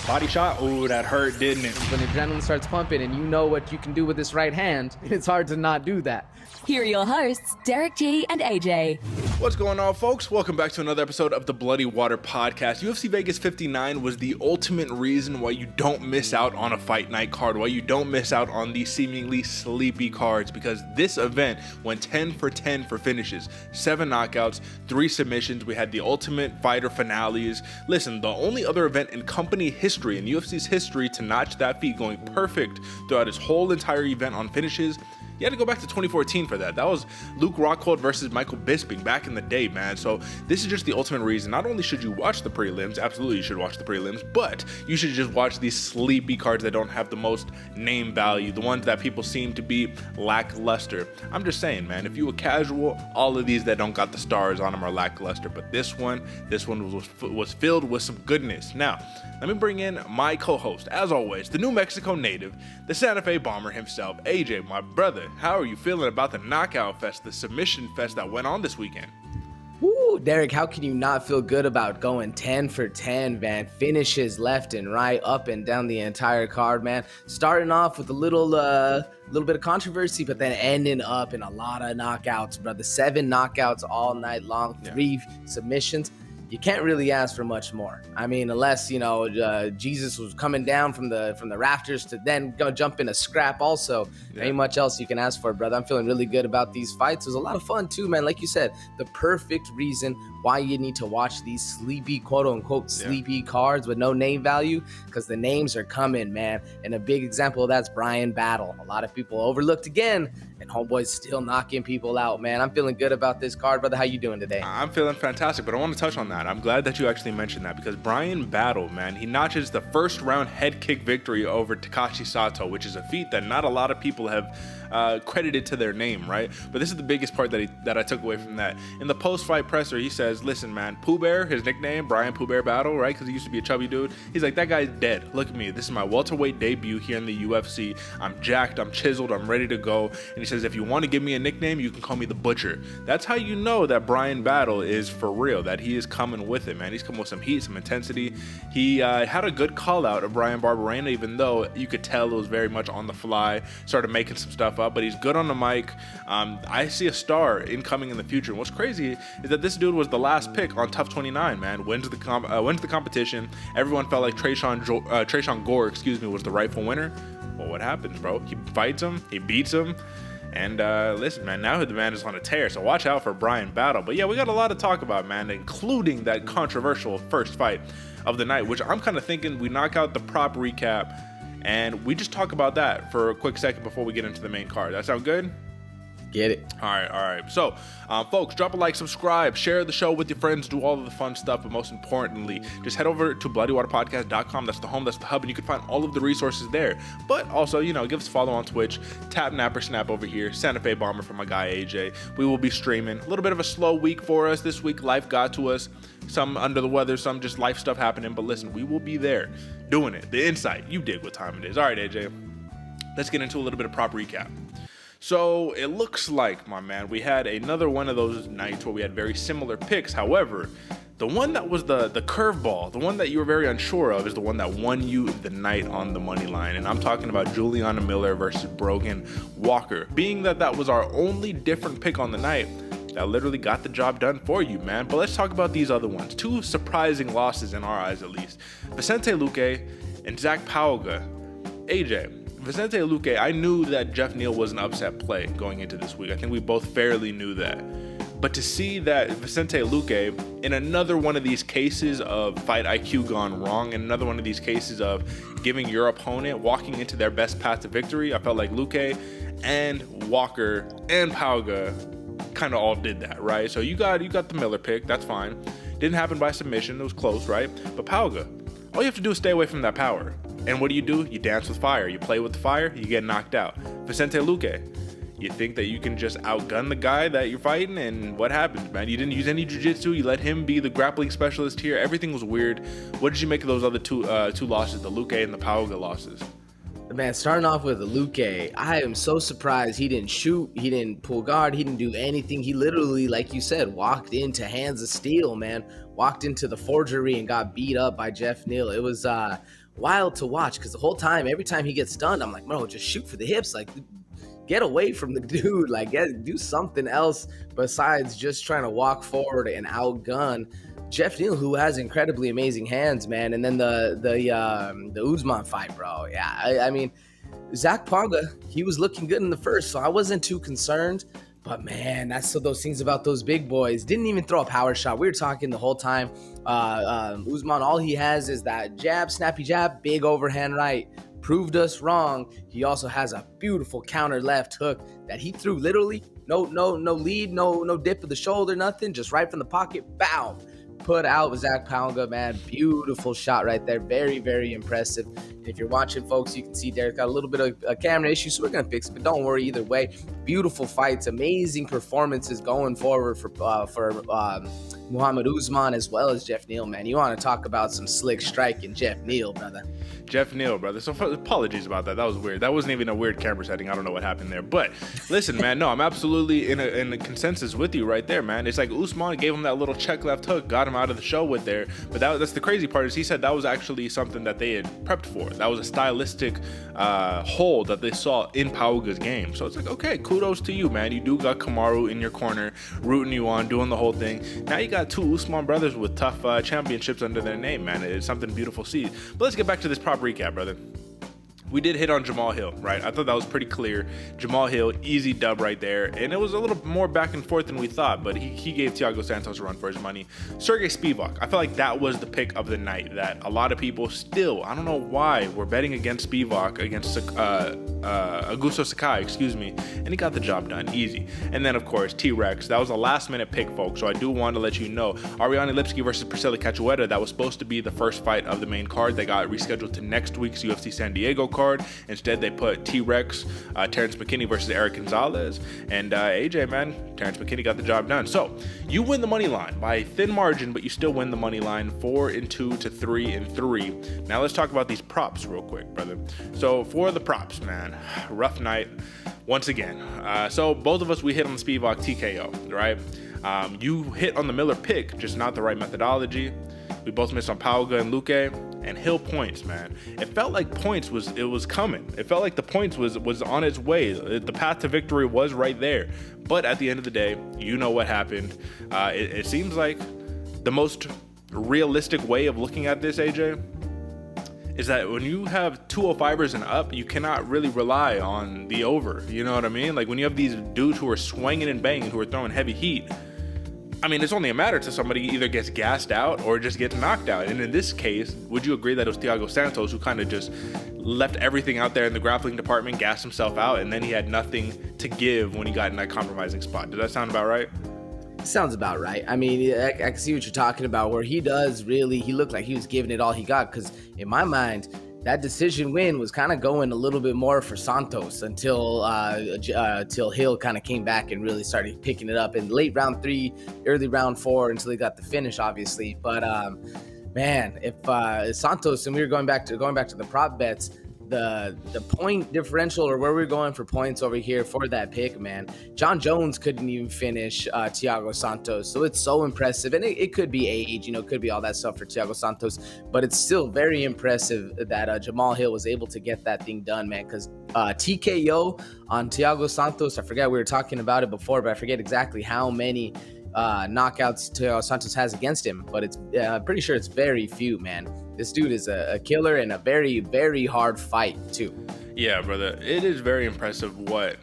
Body shot, oh, that hurt, didn't it? When adrenaline starts pumping and you know what you can do with this right hand, it's hard to not do that. Here are your hosts, Derick G and AJ. What's going on, folks? Welcome back to another episode of the Bloody Water Podcast. UFC Vegas 59 was the ultimate reason why you don't miss out on a fight night card, why you don't miss out on these seemingly sleepy cards, because this event went 10 for 10 for finishes, 7 knockouts, 3 submissions. We had the Ultimate Fighter finales. Listen, the only other event in company history, in UFC's history, to notch that feat, going perfect throughout its whole entire event on finishes. You had to go back to 2014 for that. That was Luke Rockhold versus Michael Bisping back in the day, man. So this is just the ultimate reason. Not only should you watch the prelims, absolutely you should watch the prelims, but you should just watch these sleepy cards that don't have the most name value, the ones that people seem to be lackluster. I'm just saying, man, if you were casual, all of these that don't got the stars on them are lackluster, but this one was filled with some goodness. Now, let me bring in my co-host, as always, the New Mexico native, the Santa Fe bomber himself, AJ, my brother. How are you feeling about the knockout fest, the submission fest that went on this weekend? Woo, Derick, how can you not feel good about going 10 for 10, man? Finishes left and right, up and down the entire card, man. Starting off with a little bit of controversy, but then ending up in a lot of knockouts, brother. 7 knockouts all night long, 3 submissions. You can't really ask for much more. I mean, unless, Jesus was coming down from the rafters to then go jump in a scrap also. Yeah. Ain't much else you can ask for, brother. I'm feeling really good about these fights. It was a lot of fun too, man. Like you said, the perfect reason why you need to watch these sleepy, quote unquote, sleepy cards with no name value, because the names are coming, man. And a big example of that's Bryan Battle. A lot of people overlooked again, and homeboy's still knocking people out, man. I'm feeling good about this card, brother. How you doing today? I'm feeling fantastic, but I want to touch on that. I'm glad that you actually mentioned that, because Bryan Battle, man, he notches the first round head kick victory over Takashi Sato, which is a feat that not a lot of people have credited to their name, right? But this is the biggest part that I took away from that. In the post-fight presser, he says, listen, man, Pooh Bear, his nickname, Brian Pooh Bear Battle, right? Because he used to be a chubby dude. He's like, that guy's dead. Look at me. This is my welterweight debut here in the UFC. I'm jacked, I'm chiseled, I'm ready to go. And he says, if you want to give me a nickname, you can call me the Butcher. That's how you know that Bryan Battle is for real, that he is coming with it, man. He's coming with some heat, some intensity. He had a good call out of Bryan Barberena, even though you could tell it was very much on the fly, started making some stuff up, but he's good on the mic. I see a star incoming in the future. And what's crazy is that this dude was the last pick on TUF 29, man. Wins the competition. Everyone felt like Tresean Gore, was the rightful winner. Well, what happens, bro? He fights him, he beats him. And listen, man, now the man is on a tear, so watch out for Bryan Battle. But yeah, we got a lot to talk about, man, including that controversial first fight of the night, which I'm kind of thinking we knock out the prop recap and we just talk about that for a quick second before we get into the main card. That sound good? Get it. All right. So, folks, drop a like, subscribe, share the show with your friends, do all of the fun stuff, but most importantly, just head over to bloodywaterpodcast.com. That's the home, that's the hub, and you can find all of the resources there. But also, give us a follow on Twitch, Tap Napper Snap over here, Santa Fe Bomber for my guy AJ. We will be streaming. A little bit of a slow week for us this week. Life got to us. Some under the weather, some just life stuff happening. But listen, we will be there doing it. The insight, you dig what time it is. All right, AJ, let's get into a little bit of prop recap. So it looks like, my man, we had another one of those nights where we had very similar picks. However, the one that was the curveball, the one that you were very unsure of, is the one that won you the night on the money line. And I'm talking about Juliana Miller versus Brogan Walker. Being that was our only different pick on the night, that literally got the job done for you, man. But let's talk about these other ones. 2 surprising losses in our eyes, at least. Vicente Luque and Zach Pauga. AJ, Vicente Luque, I knew that Geoff Neal was an upset play going into this week. I think we both fairly knew that. But to see that Vicente Luque, in another one of these cases of fight IQ gone wrong, and another one of these cases of giving your opponent walking into their best path to victory, I felt like Luque and Walker and Pauga kind of all did that, right? So you got the Miller pick, that's fine. Didn't happen by submission, it was close, right? But Pauga, all you have to do is stay away from that power. And what do? You dance with fire. You play with the fire, you get knocked out. Vicente Luque, you think that you can just outgun the guy that you're fighting, and what happens, man? You didn't use any jiu-jitsu, you let him be the grappling specialist here. Everything was weird. What did you make of those other two losses, the Luque and the Pauga losses? Man, starting off with Luque, I am so surprised he didn't shoot, he didn't pull guard, he didn't do anything. He literally, like you said, walked into hands of steel, man. Walked into the forgery and got beat up by Geoff Neal. It was wild to watch because the whole time, every time he gets stunned, I'm like, bro, just shoot for the hips. Like, get away from the dude. Like, do something else besides just trying to walk forward and outgun Geoff Neal, who has incredibly amazing hands, man. And then the Usman fight, bro. Yeah, I mean, Zach Pauga, he was looking good in the first, so I wasn't too concerned. But man, that's so those things about those big boys. Didn't even throw a power shot. We were talking the whole time. Usman, all he has is that jab, snappy jab, big overhand right. Proved us wrong. He also has a beautiful counter left hook that he threw literally no lead, no dip of the shoulder, nothing, just right from the pocket. Bow. Put out Zach Pauga, man. Beautiful shot right there. Very, very impressive. If you're watching, folks, you can see Derick got a little bit of a camera issue, so we're going to fix it, but don't worry either way. Beautiful fights, amazing performances going forward for Mohammed Usman as well as Geoff Neal, man. You want to talk about some slick striking, Geoff Neal, brother. Geoff Neal, brother. So apologies about that. That was weird. That wasn't even a weird camera setting. I don't know what happened there. But listen, man, no, I'm absolutely in a consensus with you right there, man. It's like Usman gave him that little check left hook, got him out of the show with there. But that's the crazy part is he said that was actually something that they had prepped for. That was a stylistic hole that they saw in Pauga's game. So it's like, okay, kudos to you, man. You do got Kamaru in your corner, rooting you on, doing the whole thing. Now you got two Usman brothers with TUF championships under their name, man. It's something beautiful to see. But let's get back to this prop recap, brother. We did hit on Jamahal Hill, right? I thought that was pretty clear. Jamahal Hill, easy dub right there. And it was a little more back and forth than we thought, but he gave Thiago Santos a run for his money. Serghei Spivac, I feel like that was the pick of the night that a lot of people still, I don't know why, were betting against Spivac, against Augusto Sakai, and he got the job done, easy. And then, of course, T-Rex. That was a last-minute pick, folks, so I do want to let you know. Ariane Lipski versus Priscilla Cachoeira, that was supposed to be the first fight of the main card. They got rescheduled to next week's UFC San Diego card. Instead, they put T-Rex, Terrance McKinney versus Erick Gonzalez, and AJ, man, Terrance McKinney got the job done. So you win the money line by a thin margin, but you still win the money line 4-2 to 3-3. Now let's talk about these props real quick, brother. So for the props, man, rough night once again. So both of us, we hit on the Spivac TKO, right? You hit on the Miller pick, just not the right methodology. We both missed on Pauga and Luque. And Hill points, man. It felt like points was coming. It felt like the points was on its way. The path to victory was right there. But at the end of the day, you know what happened. It seems like the most realistic way of looking at this, AJ, is that when you have 205ers and up, you cannot really rely on the over. You know what I mean? Like when you have these dudes who are swinging and banging, who are throwing heavy heat, I mean, it's only a matter to somebody either gets gassed out or just gets knocked out. And in this case, would you agree that it was Thiago Santos who kind of just left everything out there in the grappling department, gassed himself out, and then he had nothing to give when he got in that compromising spot? Does that sound about right? Sounds about right. I mean, I can see what you're talking about, where he looked like he was giving it all he got, because in my mind, that decision win was kind of going a little bit more for Santos until Hill kind of came back and really started picking it up in late round 3, early round 4 until he got the finish, obviously. But man, if Santos, and we were going back to the prop bets, the point differential, or where we're going for points over here for that pick, man, John Jones couldn't even finish Thiago Santos. So it's so impressive. And it could be age, it could be all that stuff for Thiago Santos, but it's still very impressive that Jamahal Hill was able to get that thing done, man, because TKO on Thiago Santos, I forget, we were talking about it before, but I forget exactly how many knockouts Thiago Santos has against him, but it's pretty sure it's very few, man. This dude is a killer and a very, very hard fight too. Yeah, brother, it is very impressive what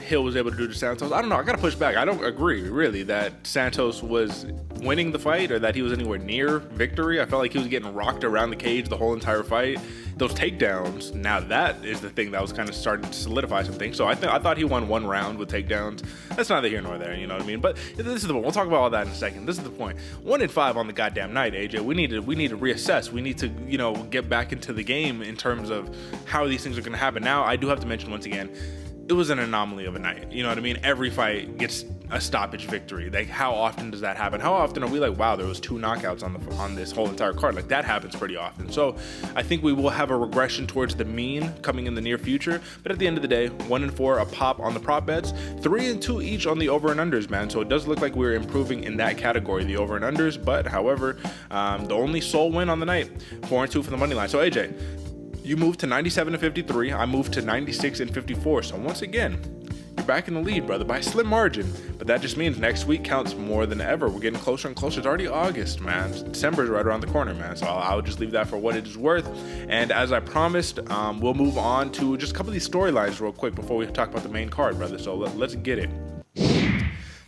Hill was able to do to Santos. I don't know, I gotta push back. I don't agree really that Santos was winning the fight or that he was anywhere near victory. I felt like he was getting rocked around the cage the whole entire fight. Those takedowns, now that is the thing that was kind of starting to solidify some things. So I thought he won one round with takedowns. That's neither here nor there, you know what I mean? But this is the point. We'll talk about all that in a second. This is the point. 1-5 on the goddamn night, AJ. We need to reassess. We need to, get back into the game in terms of how these things are going to happen. Now, I do have to mention once again, it was an anomaly of a night. You know what I mean? Every fight gets a stoppage victory. Like, how often does that happen? How often are we like, wow, there was 2 knockouts on this whole entire card? Like, that happens pretty often. So I think we will have a regression towards the mean coming in the near future. But at the end of the day, 1-4 a pop on the prop bets, 3-2 each on the over and unders, man. So it does look like we're improving in that category, the over and unders. But however, the only sole win on the night, 4-2 for the money line. So AJ, you moved to 97-53. I moved to 96-54. So once again, you're back in the lead, brother, by a slim margin. But that just means next week counts more than ever. We're getting closer and closer. It's already August, man. December's right around the corner, man. So I'll just leave that for what it is worth. And as I promised, we'll move on to just a couple of these storylines real quick before we talk about the main card, brother. So let's get it.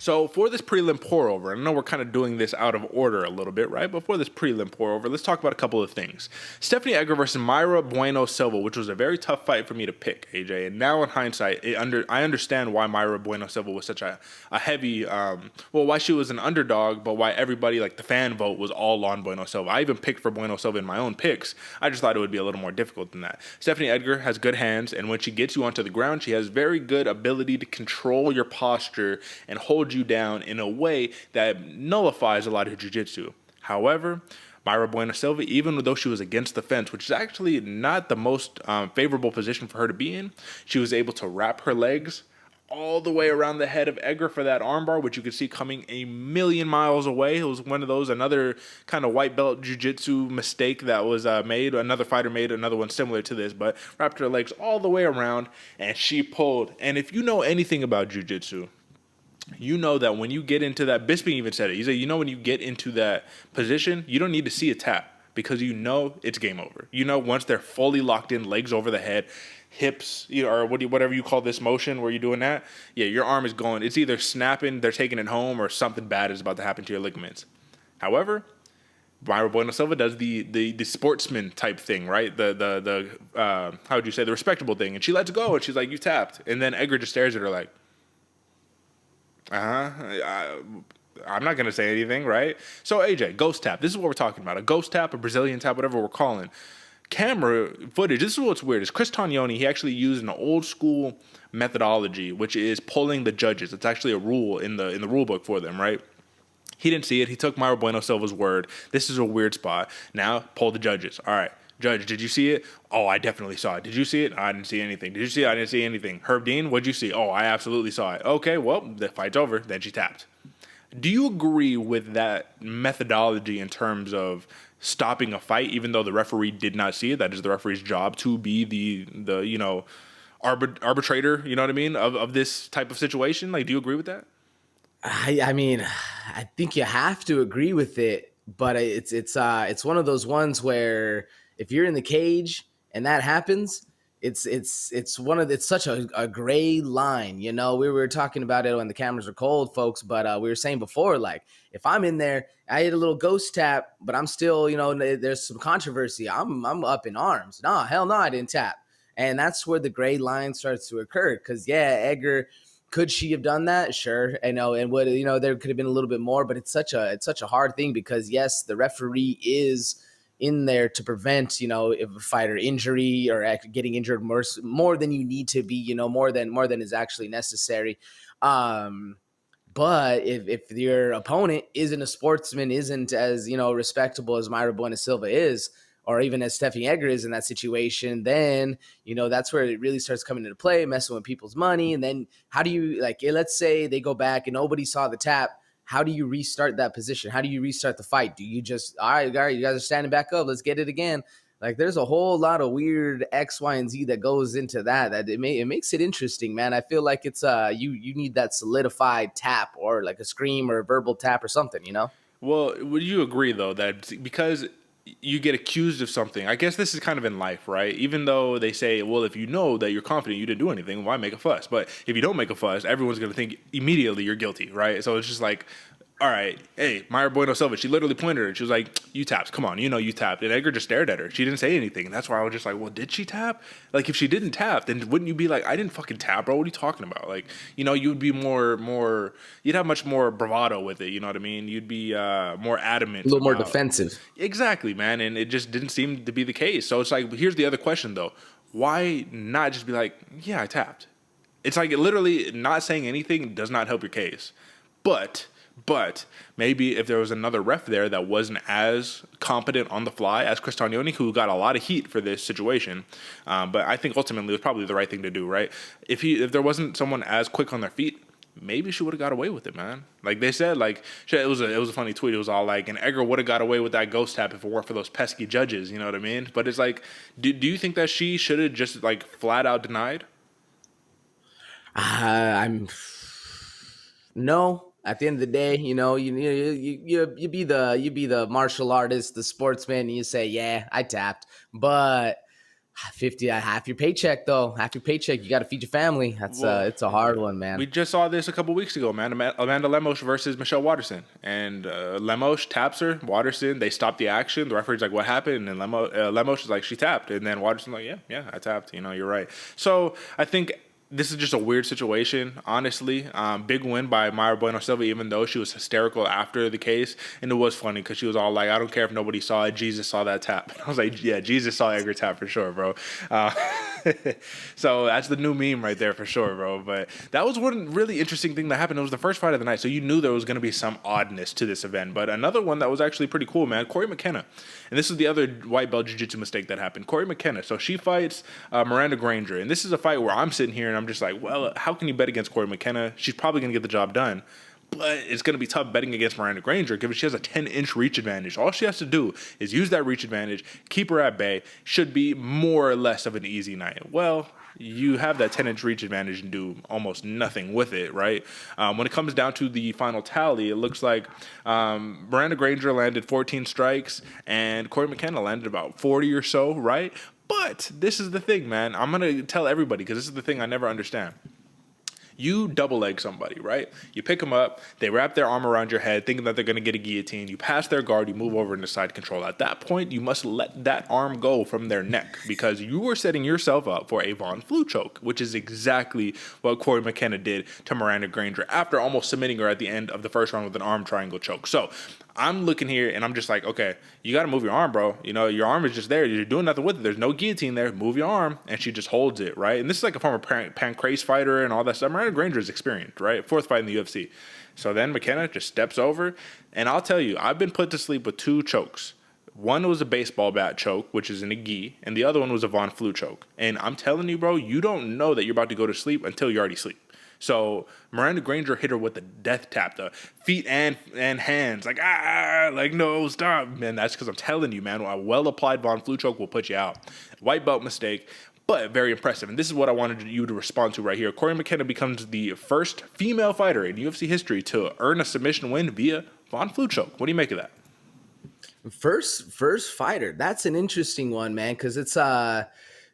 So for this prelim pour-over, I know we're kind of doing this out of order a little bit, right? But for this prelim pour-over, let's talk about a couple of things. Stephenie Egger versus Mayra Bueno Silva, which was a very tough fight for me to pick, AJ. And now in hindsight, I understand why Mayra Bueno Silva was such a heavy, why she was an underdog, but why everybody, like the fan vote, was all on Bueno Silva. I even picked for Bueno Silva in my own picks. I just thought it would be a little more difficult than that. Stephenie Egger has good hands, and when she gets you onto the ground, she has very good ability to control your posture and hold you down in a way that nullifies a lot of jiu-jitsu. However, Mayra Bueno Silva, even though she was against the fence, which is actually not the most favorable position for her to be in, she was able to wrap her legs all the way around the head of Egger for that armbar, which you could see coming a million miles away. It was one of those, another kind of white belt jiu-jitsu mistake that was made. Another fighter made another one similar to this, but wrapped her legs all the way around, and she pulled. And if you know anything about jiu-jitsu, you know that when you get into that, Bisping even said it. He said, you know, when you get into that position, you don't need to see a tap because you know it's game over. You know, once they're fully locked in, legs over the head, hips, or whatever you call this motion where you're doing that, yeah, your arm is going. It's either snapping, they're taking it home, or something bad is about to happen to your ligaments. However, Mayra Bueno Silva does the sportsman type thing, right? The how would you say, the respectable thing, and she lets go, and she's like, you tapped, and then Egger just stares at her like, I'm not going to say anything, right? So, AJ, ghost tap. This is what we're talking about. A ghost tap, a Brazilian tap, whatever we're calling. Camera footage, this is what's weird, is Chris Tognoni, he actually used an old school methodology, which is polling the judges. It's actually a rule in the rule book for them, right? He didn't see it. He took Mayra Bueno Silva's word. This is a weird spot. Now, poll the judges. All right. Judge, did you see it? Oh, I definitely saw it. Did you see it? I didn't see anything. Did you see it? I didn't see anything. Herb Dean, what'd you see? Oh, I absolutely saw it. Okay, well, the fight's over. Then she tapped. Do you agree with that methodology in terms of stopping a fight, even though the referee did not see it? That is the referee's job to be the arbitrator, you know what I mean, of this type of situation. Like, do you agree with that? I mean, I think you have to agree with it, but it's one of those ones where if you're in the cage and that happens, it's such a gray line. You know, we were talking about it when the cameras were cold, folks, but we were saying before, like, if I'm in there, I hit a little ghost tap, but I'm still, you know, there's some controversy. I'm up in arms. No, hell no, I didn't tap. And that's where the gray line starts to occur. Cause yeah, Egger, could she have done that? Sure. I know. And what, you know, there could have been a little bit more, but it's such a hard thing because yes, the referee is in there to prevent, you know, if a fighter injury or getting injured more than you need to be, you know, more than is actually necessary. But if your opponent isn't a sportsman, isn't as, you know, respectable as Mayra Bueno Silva is, or even as Stephenie Egger is in that situation, then, you know, that's where it really starts coming into play, messing with people's money. And then how do you, like, let's say they go back and nobody saw the tap. How do you restart that position? How do you restart the fight? Do you just, all right, you guys are standing back up. Let's get it again. Like, there's a whole lot of weird X, Y, and Z that goes into that it makes it interesting, man. I feel like it's you need that solidified tap or like a scream or a verbal tap or something, you know? Well, would you agree, though, that because you get accused of something, I guess this is kind of in life, right? Even though they say, well, if you know that you're confident you didn't do anything, why make a fuss? But if you don't make a fuss, everyone's going to think immediately you're guilty, right? So it's just like, all right, hey, Mayra Bueno Silva, she literally pointed at her. She was like, you tapped. Come on, you know you tapped. And Egger just stared at her. She didn't say anything. And that's why I was just like, well, did she tap? Like, if she didn't tap, then wouldn't you be like, I didn't fucking tap, bro. What are you talking about? Like, you know, you'd be more, you'd have much more bravado with it. You know what I mean? You'd be more adamant. A little more defensive. Exactly, man. And it just didn't seem to be the case. So it's like, here's the other question, though. Why not just be like, yeah, I tapped? It's like literally not saying anything does not help your case. But maybe if there was another ref there that wasn't as competent on the fly as Cristiano, who got a lot of heat for this situation, but I think ultimately it was probably the right thing to do, right? If there wasn't someone as quick on their feet, maybe she would have got away with it, man. Like they said, like it was a funny tweet. It was all like, and Egger would have got away with that ghost tap if it weren't for those pesky judges. You know what I mean? But it's like, do you think that she should have just like flat out denied? No. At the end of the day, you be the martial artist, the sportsman, and you say, yeah, I tapped. But 50, half your paycheck, though. Half your paycheck, you got to feed your family. It's a hard one, man. We just saw this a couple weeks ago, man. Amanda Lemos versus Michelle Waterson. And Lemos taps her. Waterson, they stopped the action. The referee's like, what happened? And Lemos is like, she tapped. And then Waterson's like, yeah, I tapped. You're right. So I think this is just a weird situation, honestly. Big win by Mayra Bueno Silva, even though she was hysterical after the case. And it was funny because she was all like, I don't care if nobody saw it. Jesus saw that tap. I was like, yeah, Jesus saw Egger tap for sure, bro. So that's the new meme right there for sure, bro. But that was one really interesting thing that happened. It was the first fight of the night, so you knew there was going to be some oddness to this event. But another one that was actually pretty cool, man, Cory McKenna. And this is the other white belt jiu-jitsu mistake that happened. Cory McKenna. So she fights Miranda Granger. And this is a fight where I'm sitting here and I'm just like, well, how can you bet against Cory McKenna? She's probably going to get the job done. But it's going to be tough betting against Miranda Granger given she has a 10-inch reach advantage. All she has to do is use that reach advantage, keep her at bay. Should be more or less of an easy night. Well, you have that 10-inch reach advantage and do almost nothing with it, right? When it comes down to the final tally, it looks like Miranda Granger landed 14 strikes and Cory McKenna landed about 40 or so, right? But this is the thing, man. I'm going to tell everybody because this is the thing I never understand. You double leg somebody, right? You pick them up, they wrap their arm around your head, thinking that they're going to get a guillotine. You pass their guard, you move over into side control. At that point, you must let that arm go from their neck because you are setting yourself up for a Von Flue choke, which is exactly what Cory McKenna did to Miranda Granger after almost submitting her at the end of the first round with an arm triangle choke. So I'm looking here and I'm just like, okay, you got to move your arm, bro. Your arm is just there. You're doing nothing with it. There's no guillotine there. Move your arm. And she just holds it, right? And this is like a former Pancrase fighter and all that stuff. Miranda Granger is experienced, right? Fourth fight in the UFC. So then McKenna just steps over. And I'll tell you, I've been put to sleep with two chokes. One was a baseball bat choke, which is in a gi, and the other one was a Von Flue choke. And I'm telling you, bro, you don't know that you're about to go to sleep until you already sleep. So Miranda Granger hit her with the death tap, the feet and hands, like, no, stop. Man, that's because I'm telling you, man, a well-applied Von Flue choke will put you out. White belt mistake, but very impressive. And this is what I wanted you to respond to right here. Cory McKenna becomes the first female fighter in UFC history to earn a submission win via Von Flue choke. What do you make of that? First fighter. That's an interesting one, man, because it's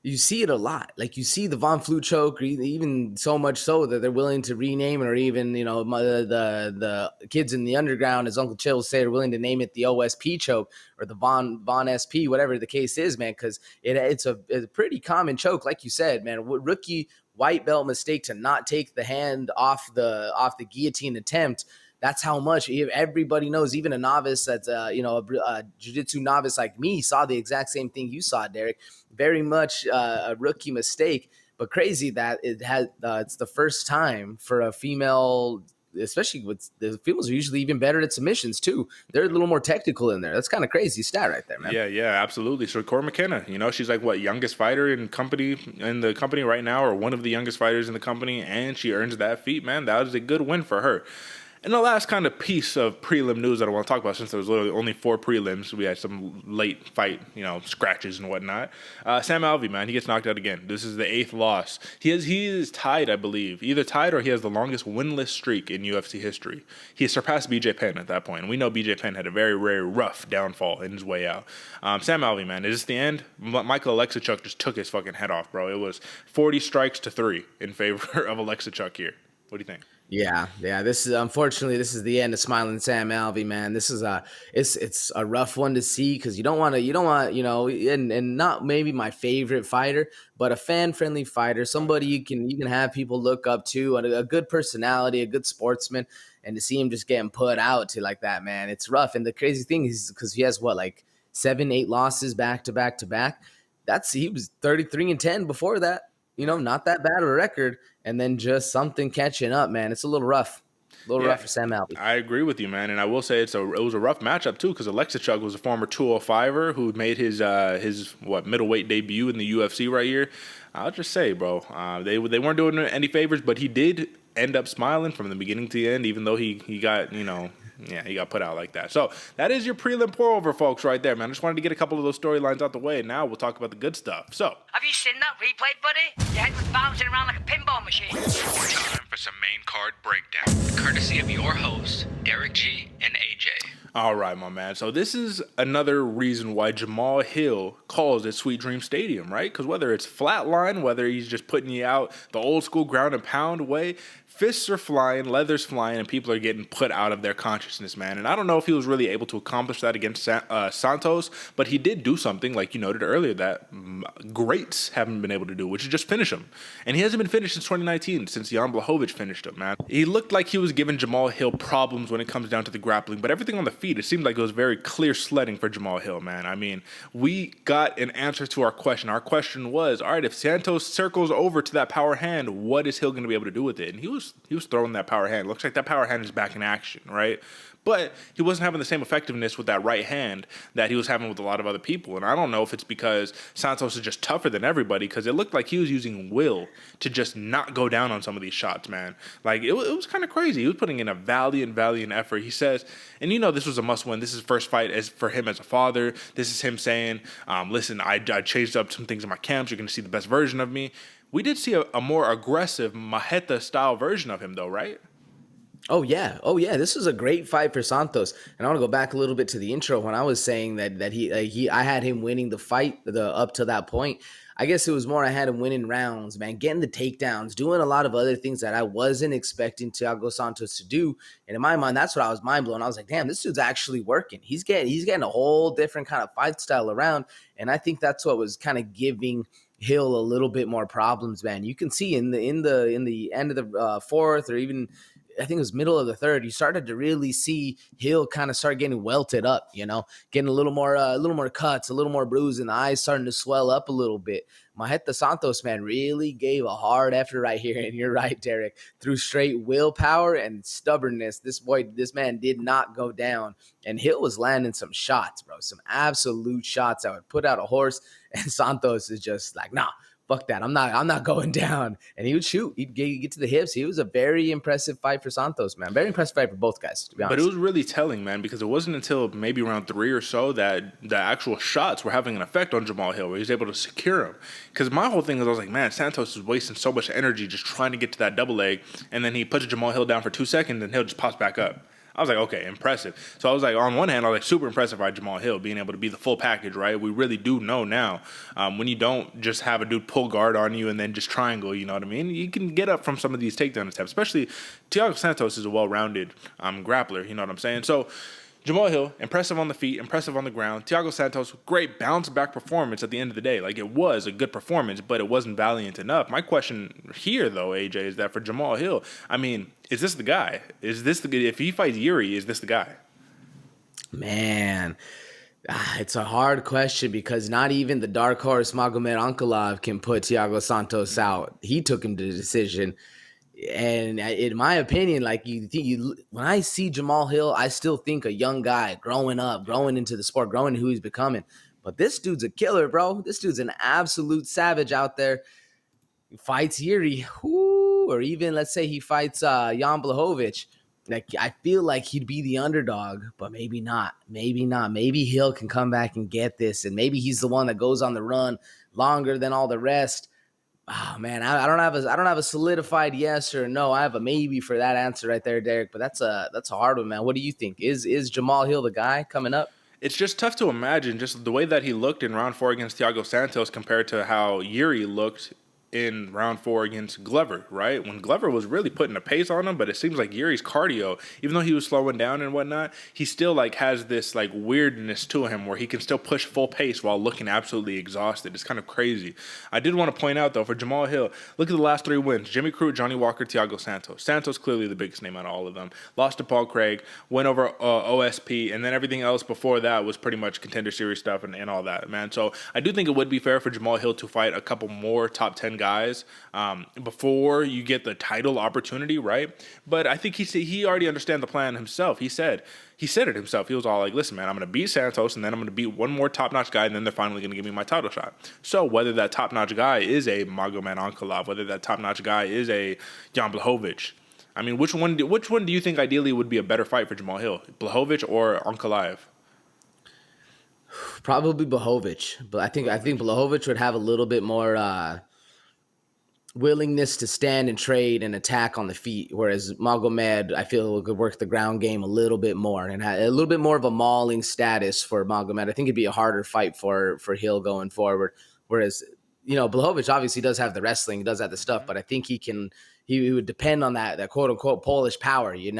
you see it a lot. Like you see the Von Flue choke, or even so much so that they're willing to rename it, or even the kids in the underground, as Uncle Chill will say, are willing to name it the OSP choke or the Von SP, whatever the case is, man. Because it's a pretty common choke, like you said, man. Rookie white belt mistake to not take the hand off the guillotine attempt. That's how much everybody knows. Even a novice that's a jiu-jitsu novice like me saw the exact same thing you saw, Derick. Very much a rookie mistake, but crazy that it's the first time for a female, especially with the females are usually even better at submissions too. They're a little more technical in there. That's kind of crazy stat right there, man. Yeah, absolutely. So Cory McKenna, she's like youngest fighter in the company right now, or one of the youngest fighters in the company, and she earns that feat, man. That was a good win for her. And the last kind of piece of prelim news that I want to talk about, since there was literally only 4 prelims, we had some late fight, scratches and whatnot. Sam Alves, man, he gets knocked out again. This is the 8th loss. He is tied, I believe, either tied or he has the longest winless streak in UFC history. He surpassed BJ Penn at that point, and we know BJ Penn had a very, very rough downfall in his way out. Sam Alves, man, is this the end? Michal Oleksiejczuk just took his fucking head off, bro. It was 40 strikes to 3 in favor of Oleksiejczuk here. What do you think? Yeah. This is unfortunately the end of Smilin Sam Alves, man. This is it's a rough one to see because you don't want and not maybe my favorite fighter, but a fan friendly fighter, somebody you can have people look up to, and a good personality, a good sportsman, and to see him just getting put out to like that, man, it's rough. And the crazy thing is because he has 7-8 losses back to back. He was 33-10 before that. not that bad of a record, and then just something catching up, man. It's a little rough. A little rough for Sam Alves. I agree with you, man, and I will say it was a rough matchup too, because Oleksiejczuk was a former 205er who made his middleweight debut in the UFC right here. I'll just say, bro, they weren't doing any favors, but he did end up smiling from the beginning to the end, even though he got he got put out like that. So that is your prelim pour-over, folks, right there, man. I just wanted to get a couple of those storylines out the way. Now we'll talk about the good stuff. So, have you seen that replay, buddy? Your head was bouncing around like a pinball machine. Time for some main card breakdown, Courtesy of your hosts, Derick G and AJ. All right, my man. So this is another reason why Jamahal Hill calls it Sweet Dream Stadium, right? Because whether it's flatline, whether he's just putting you out the old school ground and pound way, fists are flying, leather's flying, and people are getting put out of their consciousness, man. And I don't know if he was really able to accomplish that against Santos, but he did do something, like you noted earlier, that greats haven't been able to do, which is just finish him. And he hasn't been finished since 2019, since Jan Blachowicz finished him, man. He looked like he was giving Jamahal Hill problems when it comes down to the grappling, but everything on the feet, it seemed like it was very clear sledding for Jamahal Hill, man. I mean, we got an answer to our question. Our question was, all right, if Santos circles over to that power hand, what is Hill going to be able to do with it? And he was throwing that power hand. Looks like that power hand is back in action, right? But he wasn't having the same effectiveness with that right hand that he was having with a lot of other people. And I don't know if it's because Santos is just tougher than everybody, because it looked like he was using will to just not go down on some of these shots, man. Like, it was kind of crazy. He was putting in a valiant effort. He says, and this was a must-win. This is his first fight for him as a father. This is him saying, listen, I changed up some things in my camps. You're going to see the best version of me. We did see a more aggressive Maheta-style version of him, though, right? Oh yeah. This was a great fight for Santos, and I want to go back a little bit to the intro when I was saying that I had him winning the fight up to that point. I guess it was more I had him winning rounds, man, getting the takedowns, doing a lot of other things that I wasn't expecting Thiago Santos to do. And in my mind, that's what I was mind blown. I was like, damn, this dude's actually working. He's getting a whole different kind of fight style around, and I think that's what was kind of giving Hill a little bit more problems, man. You can see in the end of the fourth, or even I think it was middle of the third, you started to really see Hill kind of start getting welted up, getting a little more cuts, a little more bruise, and the eyes starting to swell up a little bit. Maheta Santos, man, really gave a hard effort right here, and you're right, Derick. Through straight willpower and stubbornness, this man did not go down, and Hill was landing some shots, bro, some absolute shots that would put out a horse, and Santos is just like, nah, fuck that. I'm not going down. And he would shoot. He'd get to the hips. He was a very impressive fight for Santos, man. Very impressive fight for both guys, to be honest. But it was really telling, man, because it wasn't until maybe round 3 or so that the actual shots were having an effect on Jamahal Hill, where he was able to secure him. Because my whole thing was, I was like, man, Santos is wasting so much energy just trying to get to that double leg, and then he puts Jamahal Hill down for 2 seconds, and Hill just pops back up. I was like, okay, impressive. So I was like, on one hand, I was like super impressive by Jamahal Hill being able to be the full package, right? We really do know now when you don't just have a dude pull guard on you and then just triangle, you know what I mean? You can get up from some of these takedown attempts, especially Thiago Santos is a well-rounded grappler, you know what I'm saying? So Jamahal Hill, impressive on the feet, impressive on the ground. Thiago Santos, great bounce-back performance at the end of the day. Like, it was a good performance, but it wasn't valiant enough. My question here, though, AJ, is that for Jamahal Hill, I mean, is this the guy? If he fights Yuri, is this the guy? Man, it's a hard question, because not even the dark horse Magomed Ankalaev can put Thiago Santos out. He took him to the decision. And in my opinion, like when I see Jamahal Hill, I still think a young guy growing up, growing into the sport, growing who he's becoming. But this dude's a killer, bro. This dude's an absolute savage out there. He fights Yuri, or even let's say he fights Jan Blachowicz. Like, I feel like he'd be the underdog, but maybe not. Maybe Hill can come back and get this, and maybe he's the one that goes on the run longer than all the rest. Oh man, I don't have a solidified yes or no. I have a maybe for that answer right there, Derick. But that's a hard one, man. What do you think? Is Jamahal Hill the guy coming up? It's just tough to imagine just the way that he looked in round 4 against Thiago Santos compared to how Yuri looked in round 4 against Glover, right? When Glover was really putting a pace on him, but it seems like Yuri's cardio, even though he was slowing down and whatnot, he still like has this like weirdness to him where he can still push full pace while looking absolutely exhausted. It's kind of crazy. I did want to point out though, for Jamahal Hill, look at the last 3 wins: Jimmy Crute, Johnny Walker, Thiago Santos. Santos clearly the biggest name out of all of them. Lost to Paul Craig, went over OSP, and then everything else before that was pretty much contender series stuff and all that, man. So I do think it would be fair for Jamahal Hill to fight a couple more top 10 guys guys before you get the title opportunity, right? But I think he already understands the plan himself. He said it himself. He was all like, listen, man, I'm going to beat Santos, and then I'm going to beat one more top-notch guy, and then they're finally going to give me my title shot. So whether that top-notch guy is a Magomed Ankalaev, whether that top-notch guy is a Jan Blachowicz, I mean, which one do you think ideally would be a better fight for Jamahal Hill, Blachowicz or Ankalaev? Probably Blachowicz, but I think Blachowicz would have a little bit more willingness to stand and trade and attack on the feet, whereas Magomed, I feel, could work the ground game a little bit more and had a little bit more of a mauling status for Magomed. I think it'd be a harder fight for Hill going forward, whereas Blachowicz obviously does have the wrestling, does have the stuff, but I think he would depend on that quote unquote Polish power. You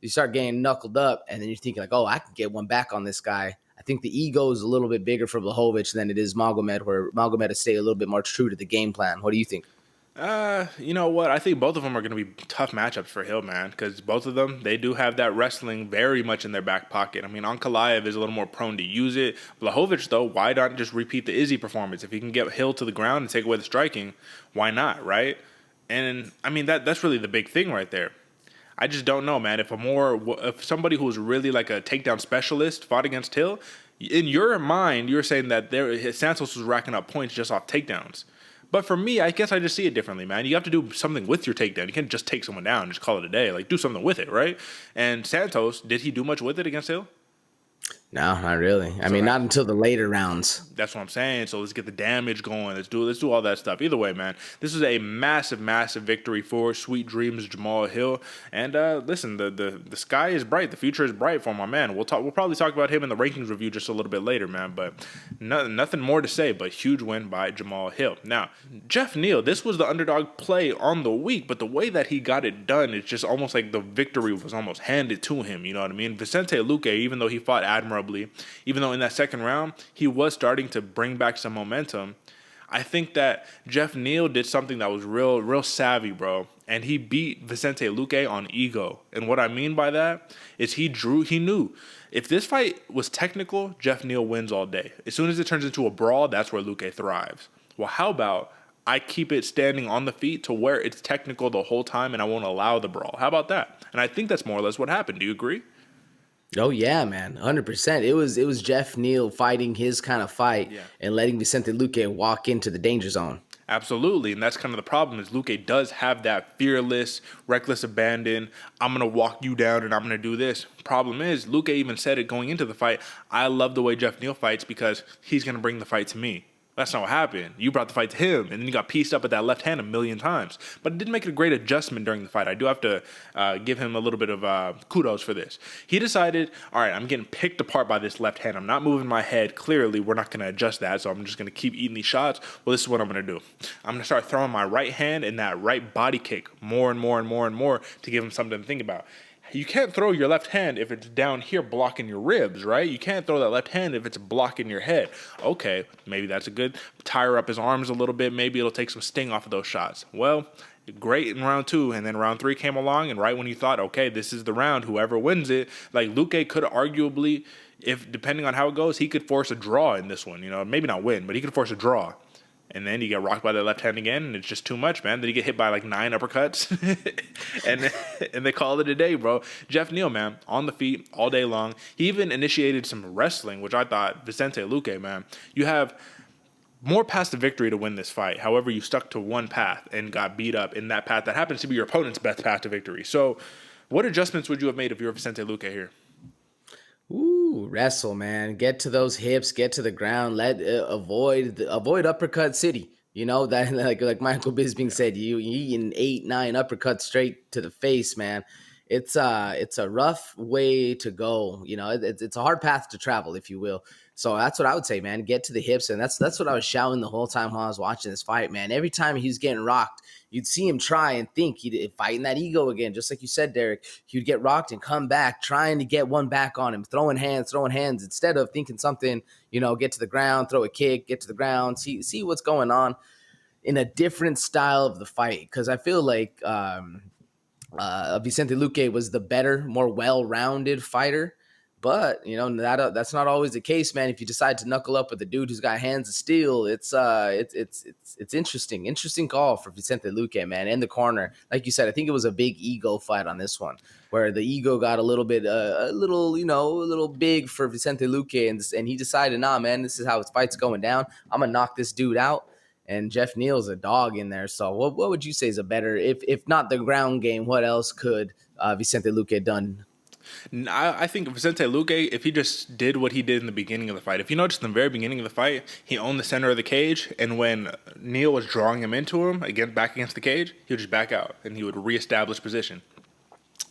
start getting knuckled up, and then you're thinking like, oh, I can get one back on this guy. I think the ego is a little bit bigger for Blachowicz than it is Magomed, where Magomed has stayed a little bit more true to the game plan. What do you think? You know what? I think both of them are going to be tough matchups for Hill, man, because both of them, they do have that wrestling very much in their back pocket. I mean, Ankalaev is a little more prone to use it. Blachowicz, though, why not just repeat the Izzy performance? If he can get Hill to the ground and take away the striking, why not, right? And, I mean, that's really the big thing right there. I just don't know, man. If somebody who's really like a takedown specialist fought against Hill, in your mind, you're saying that Santos was racking up points just off takedowns. But for me, I guess I just see it differently, man. You have to do something with your takedown. You can't just take someone down and just call it a day. Like, do something with it, right? And Santos, did he do much with it against Hill? No, not really. I mean, not until the later rounds. That's what I'm saying. So let's get the damage going. Let's do all that stuff. Either way, man, this is a massive, massive victory for Sweet Dreams Jamahal Hill. And listen, the sky is bright. The future is bright for my man. We'll probably talk about him in the rankings review just a little bit later, man. But nothing more to say. But huge win by Jamahal Hill. Now, Geoff Neal, this was the underdog play on the week, but the way that he got it done, it's just almost like the victory was almost handed to him. You know what I mean? Vicente Luque, even though he fought admirably, even though in that second round he was starting to bring back some momentum, I think that Geoff Neal did something that was real savvy, bro. And he beat Vicente Luque on ego. And what I mean by that is he knew if this fight was technical, Geoff Neal wins all day. As soon as it turns into a brawl, that's where Luque thrives. Well, how about I keep it standing on the feet to where it's technical the whole time and I won't allow the brawl? How about that? And I think that's more or less what happened. Do you agree? Oh yeah, man, 100%. It was Geoff Neal fighting his kind of fight and letting Vicente Luque walk into the danger zone. Absolutely, and that's kind of the problem is Luque does have that fearless, reckless abandon. I'm going to walk you down and I'm going to do this. Problem is, Luque even said it going into the fight, I love the way Geoff Neal fights because he's going to bring the fight to me. That's not what happened. You brought the fight to him, and then you got pieced up at that left hand a million times. But it did make it a great adjustment during the fight. I do have to give him a little bit of kudos for this. He decided, all right, I'm getting picked apart by this left hand. I'm not moving my head. Clearly, we're not going to adjust that, so I'm just going to keep eating these shots. Well, this is what I'm going to do. I'm going to start throwing my right hand and that right body kick more and more and more and more to give him something to think about. You can't throw your left hand if it's down here blocking your ribs, right? You can't throw that left hand if it's blocking your head. Okay, maybe that's a good tire up his arms a little bit. Maybe it'll take some sting off of those shots. Well, great in round 2, and then round 3 came along, and right when you thought, okay, this is the round, whoever wins it, like Luque could arguably, if depending on how it goes, he could force a draw in this one. Maybe not win, but he could force a draw. And then you get rocked by that left hand again, and it's just too much, man. Then you get hit by like 9 uppercuts, and they call it a day, bro. Geoff Neal, man, on the feet all day long. He even initiated some wrestling, which I thought, Vicente Luque, man, you have more paths to victory to win this fight. However, you stuck to one path and got beat up in that path that happens to be your opponent's best path to victory. So what adjustments would you have made if you were Vicente Luque here? Ooh, wrestle, man. Get to those hips, get to the ground, avoid uppercut city. That like Michael Bisping said, you eating 8, 9 uppercuts straight to the face, man. It's a rough way to go. It's a hard path to travel, if you will. So that's what I would say, man. Get to the hips, and that's what I was shouting the whole time while I was watching this fight, man. Every time he was getting rocked, you'd see him try and think he'd fighting that ego again, just like you said, Derick. He'd get rocked and come back, trying to get one back on him, throwing hands, instead of thinking something, get to the ground, throw a kick, get to the ground, see what's going on in a different style of the fight. Because I feel like Vicente Luque was the better, more well-rounded fighter, But that's not always the case, man. If you decide to knuckle up with a dude who's got hands of steel, it's interesting. Interesting call for Vicente Luque, man. In the corner, like you said, I think it was a big ego fight on this one, where the ego got a little bit, a little big for Vicente Luque, and he decided, nah, man, this is how his fight's going down. I'm gonna knock this dude out. And Geoff Neal's a dog in there. So what would you say is a better, if not the ground game, what else could Vicente Luque done? I think Vicente Luque, if he just did what he did in the beginning of the fight, if you noticed in the very beginning of the fight, he owned the center of the cage, and when Neal was drawing him into him, again, back against the cage, he would just back out, and he would reestablish position.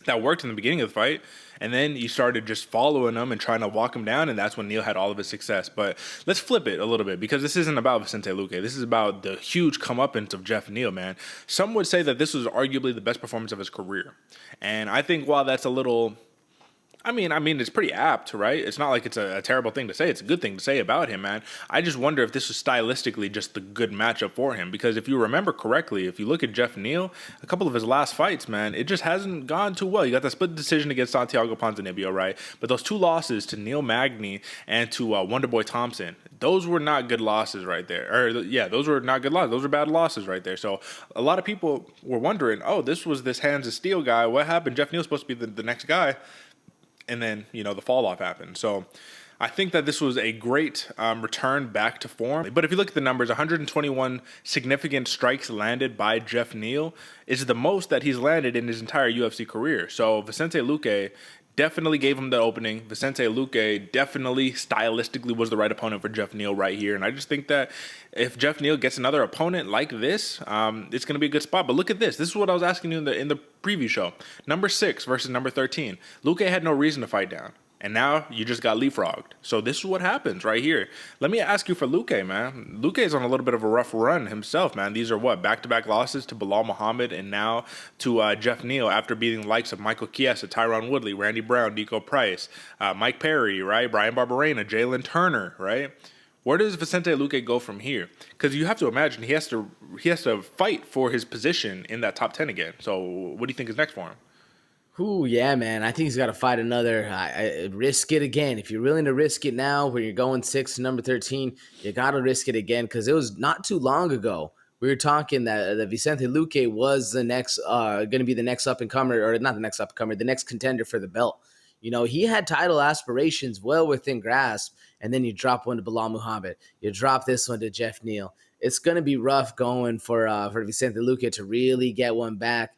That worked in the beginning of the fight, and then you started just following him and trying to walk him down, and that's when Neal had all of his success. But let's flip it a little bit, because this isn't about Vicente Luque. This is about the huge comeuppance of Geoff Neal, man. Some would say that this was arguably the best performance of his career. And I think while that's a little... I mean, it's pretty apt, right? It's not like it's a terrible thing to say. It's a good thing to say about him, man. I just wonder if this was stylistically just the good matchup for him. Because if you remember correctly, if you look at Geoff Neal, a couple of his last fights, man, it just hasn't gone too well. You got that split decision against Santiago Ponzinibbio, right? But those two losses to Neil Magny and to Wonderboy Thompson, those were not good losses right there. Those were not good losses. Those were bad losses right there. So a lot of people were wondering, oh, this was this hands of steel guy. What happened? Geoff Neal's supposed to be the next guy. And then, the fall off happened. So I think that this was a great return back to form. But if you look at the numbers, 121 significant strikes landed by Geoff Neal is the most that he's landed in his entire UFC career. So Vicente Luque definitely gave him the opening. Vicente Luque definitely stylistically was the right opponent for Geoff Neal right here. And I just think that if Geoff Neal gets another opponent like this, it's going to be a good spot. But look at this. This is what I was asking you in the preview show. Number 6 versus number 13. Luque had no reason to fight down. And now you just got leapfrogged. So this is what happens right here. Let me ask you for Luque, man. Luque is on a little bit of a rough run himself, man. These are back-to-back losses to Bilal Mohammed and now to Geoff Neal after beating the likes of Michael Chiesa, Tyron Woodley, Randy Brown, Deco Price, Mike Perry, right? Brian Barberena, Jalen Turner, right? Where does Vicente Luque go from here? Because you have to imagine he has to fight for his position in that top 10 again. So what do you think is next for him? Ooh, yeah, man. I think he's got to fight another. Risk it again. If you're willing to risk it now, when you're going 6 to number 13, you got to risk it again, because it was not too long ago we were talking that Vicente Luque was the next, going to be the next up and comer, or not the next up and comer, the next contender for the belt. He had title aspirations well within grasp, and then you drop one to Bilal Muhammad. You drop this one to Geoff Neal. It's going to be rough going for Vicente Luque to really get one back.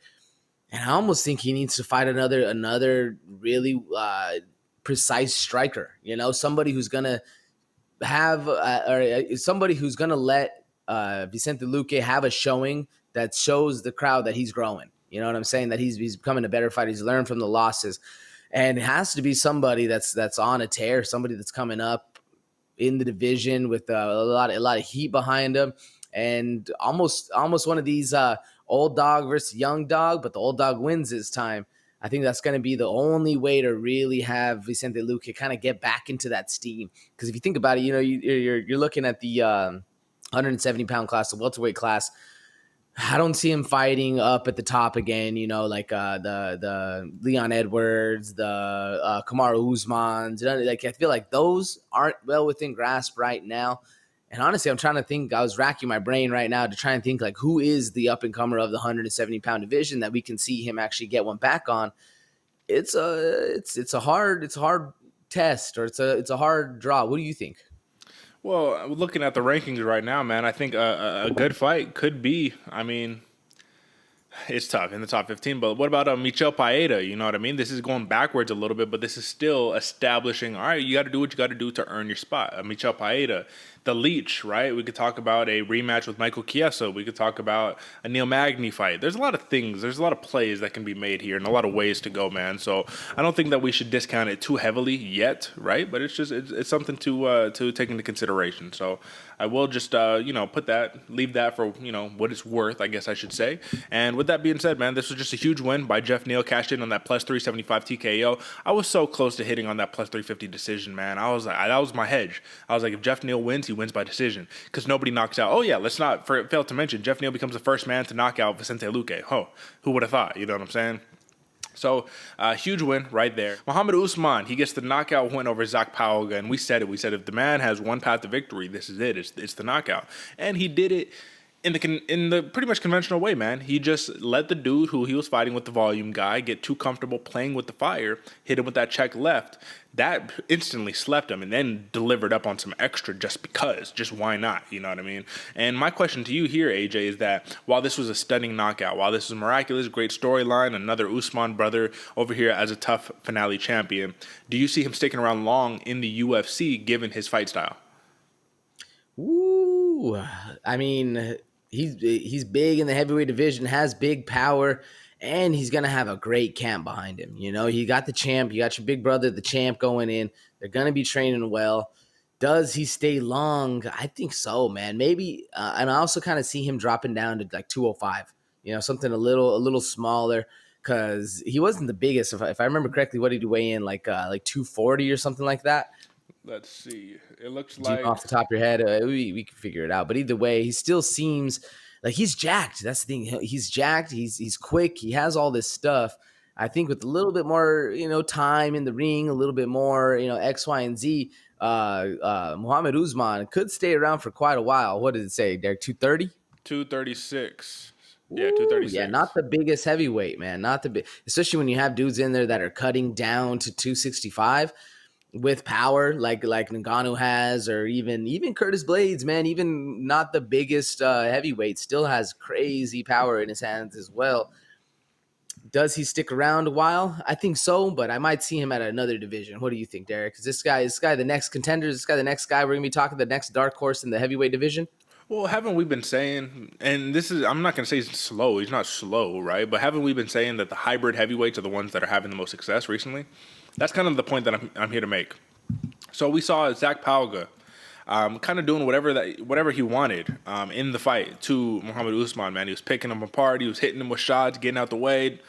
And I almost think he needs to fight another really precise striker. Somebody who's gonna have or somebody who's gonna let Vicente Luque have a showing that shows the crowd that he's growing. You know what I'm saying? That he's becoming a better fighter. He's learned from the losses, and it has to be somebody that's on a tear. Somebody that's coming up in the division with a lot of heat behind him, and almost one of these. Old dog versus young dog, but the old dog wins this time. I think that's going to be the only way to really have Vicente Luque kind of get back into that steam. Because if you think about it, you're looking at the 170-pound class, the welterweight class. I don't see him fighting up at the top again, like the Leon Edwards, the Kamaru Usmans. I feel like those aren't well within grasp right now. And honestly, I'm trying to think. I was racking my brain right now to try and think like who is the up and comer of the 170-pound division that we can see him actually get one back on. It's a hard test, or it's a hard draw. What do you think? Well, looking at the rankings right now, man, I think a good fight could be. I mean, it's tough in the top 15, but what about Michel Paeta? You know what I mean? This is going backwards a little bit, but this is still establishing, all right, you got to do what you got to do to earn your spot. Michel Paeta, the Leech, right? We could talk about a rematch with Michael Chiesa. We could talk about a Neil Magny fight. There's a lot of things. There's a lot of plays that can be made here and a lot of ways to go, man. So I don't think that we should discount it too heavily yet, right? But it's something to take into consideration. So I will just, leave that for, what it's worth, I guess I should say. And with that being said, man, this was just a huge win by Geoff Neal, cashed in on that plus 375 TKO. I was so close to hitting on that plus 350 decision, man. I was like, that was my hedge. I was like, if Geoff Neal wins, he wins by decision, because nobody knocks out. Oh yeah, let's not fail to mention Geoff Neal becomes the first man to knock out Vicente Luque. Oh, who would have thought? You know what I'm saying? So, huge win right there. Mohammed Usman, he gets the knockout win over Zach Pauga, and we said it. We said if the man has one path to victory, this is it. It's the knockout, and he did it in the pretty much conventional way, man. He just let the dude who he was fighting with, the volume guy, get too comfortable playing with the fire, hit him with that check left. That instantly slept him and then delivered up on some extra just because. Just why not? You know what I mean? And my question to you here, AJ, is that while this was a stunning knockout, while this was miraculous, great storyline, another Usman brother over here as a TUF finale champion, do you see him sticking around long in the UFC given his fight style? Ooh, I mean, he's big in the heavyweight division, has big power, and he's going to have a great camp behind him. You know, you got the champ, you got your big brother, the champ going in. They're going to be training well. Does he stay long? I think so, man. Maybe, and I also kind of see him dropping down to like 205, you know, something a little smaller, because he wasn't the biggest. If I remember correctly, what did he weigh in? Like 240 or something like that? Let's see. It looks like Off the top of your head, we can figure it out. But either way, he still seems like he's jacked. That's the thing. He's jacked. He's quick. He has all this stuff. I think with a little bit more, time in the ring, a little bit more, X, Y, and Z, Mohammed Usman could stay around for quite a while. What did it say, Derek? 230? 236. Yeah, 236. Yeah, not the biggest heavyweight, man. Not the big, especially when you have dudes in there that are cutting down to 265. With power like Ngannou has, or even Curtis Blades, man, even not the biggest heavyweight, still has crazy power in his hands as well. Does he stick around a while? I think so, but I might see him at another division. What do you think, Derek? Is this guy the next contender? Is this guy the next guy we're gonna be talking, the next dark horse in the heavyweight division? Well, haven't we been saying, and this is, I'm not going to say he's slow. He's not slow, right? But haven't we been saying that the hybrid heavyweights are the ones that are having the most success recently? That's kind of the point that I'm here to make. So we saw Zach Pauga kind of doing whatever he wanted in the fight to Mohammed Usman, man. He was picking him apart. He was hitting him with shots, getting out the way.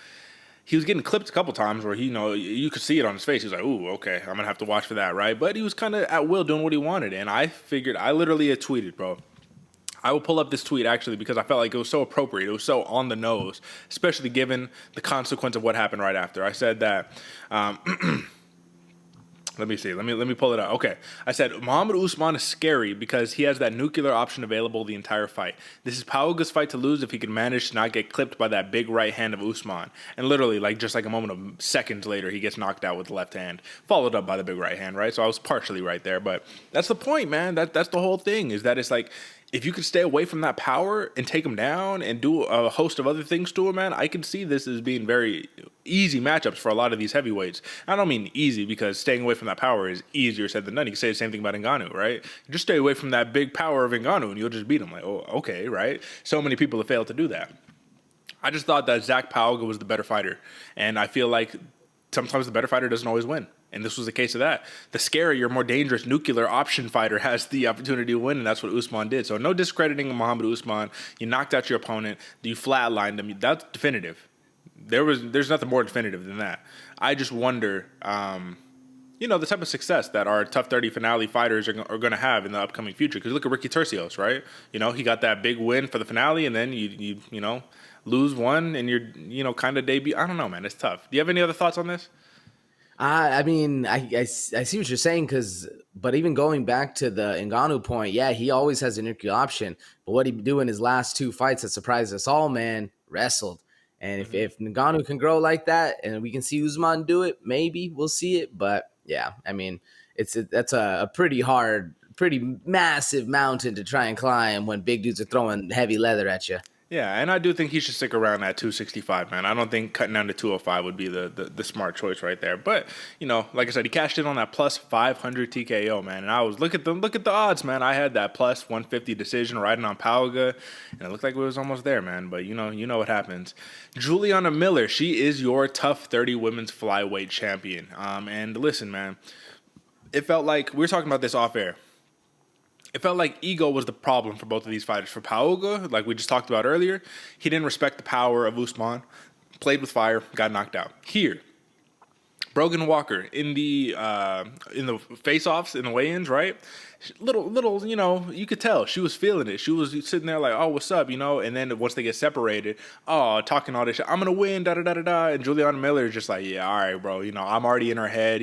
He was getting clipped a couple times where you could see it on his face. He was like, ooh, okay, I'm going to have to watch for that, right? But he was kind of at will doing what he wanted. And I literally had tweeted, bro. I will pull up this tweet, actually, because I felt like it was so appropriate. It was so on the nose, especially given the consequence of what happened right after. I said that, let me see. Let me pull it out. Okay. I said, Mohammed Usman is scary because he has that nuclear option available the entire fight. This is Pauga's fight to lose if he can manage to not get clipped by that big right hand of Usman. And literally, just like a moment of seconds later, he gets knocked out with the left hand, followed up by the big right hand, right? So I was partially right there. But that's the point, man. That's the whole thing, is that it's like, if you could stay away from that power and take him down and do a host of other things to him, man, I could see this as being very easy matchups for a lot of these heavyweights. I don't mean easy because staying away from that power is easier said than done. You can say the same thing about Ngannou, right? Just stay away from that big power of Ngannou and you'll just beat him. Like, oh, okay, right? So many people have failed to do that. I just thought that Zach Pauga was the better fighter. And I feel like sometimes the better fighter doesn't always win. And this was a case of that. The scarier, more dangerous nuclear option fighter has the opportunity to win, and that's what Usman did. So no discrediting Mohammed Usman. You knocked out your opponent. You flatlined him. That's definitive. There's nothing more definitive than that. I just wonder, the type of success that our TUF 30 finale fighters are going to have in the upcoming future. Because look at Ricky Tercios, right? He got that big win for the finale, and then you lose one in your kind of debut. I don't know, man. It's tough. Do you have any other thoughts on this? I mean, I see what you're saying, but even going back to the Ngannou point, yeah, he always has a nuclear option. But what he do in his last two fights that surprised us all, man, wrestled. And if Ngannou can grow like that, and we can see Usman do it, maybe we'll see it. But yeah, I mean, that's a pretty massive mountain to try and climb when big dudes are throwing heavy leather at you. Yeah, and I do think he should stick around at 265, man. I don't think cutting down to 205 would be the smart choice right there. But, like I said, he cashed in on that plus 500 TKO, man. And I was, look at the odds, man. I had that plus 150 decision riding on Pauga, and it looked like it was almost there, man. But you know what happens. Juliana Miller, she is your TUF 30 women's flyweight champion. And listen, man, it felt like, we were talking about this off air. It felt like ego was the problem for both of these fighters. For Pauga, like we just talked about earlier, he didn't respect the power of Usman, played with fire, got knocked out. Here, Brogan Walker in the face-offs, in the weigh-ins, right? Little, you could tell she was feeling it. She was sitting there like, oh, what's up, And then once they get separated, talking all this shit, I'm gonna win, da da da da da. And Juliana Miller is just like, yeah, all right, bro. I'm already in her head.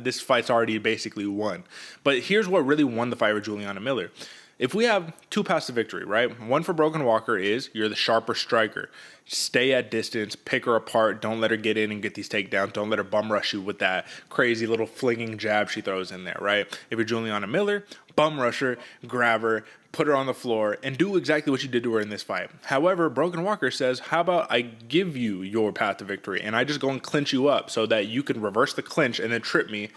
This fight's already basically won. But here's what really won the fight with Juliana Miller. If we have two paths to victory, right? One for Brogan Walker is you're the sharper striker. Stay at distance, pick her apart, don't let her get in and get these takedowns, don't let her bum rush you with that crazy little flinging jab she throws in there, right? If you're Juliana Miller, bum rush her, grab her, put her on the floor, and do exactly what you did to her in this fight. However, Brogan Walker says, how about I give you your path to victory, and I just go and clinch you up so that you can reverse the clinch and then trip me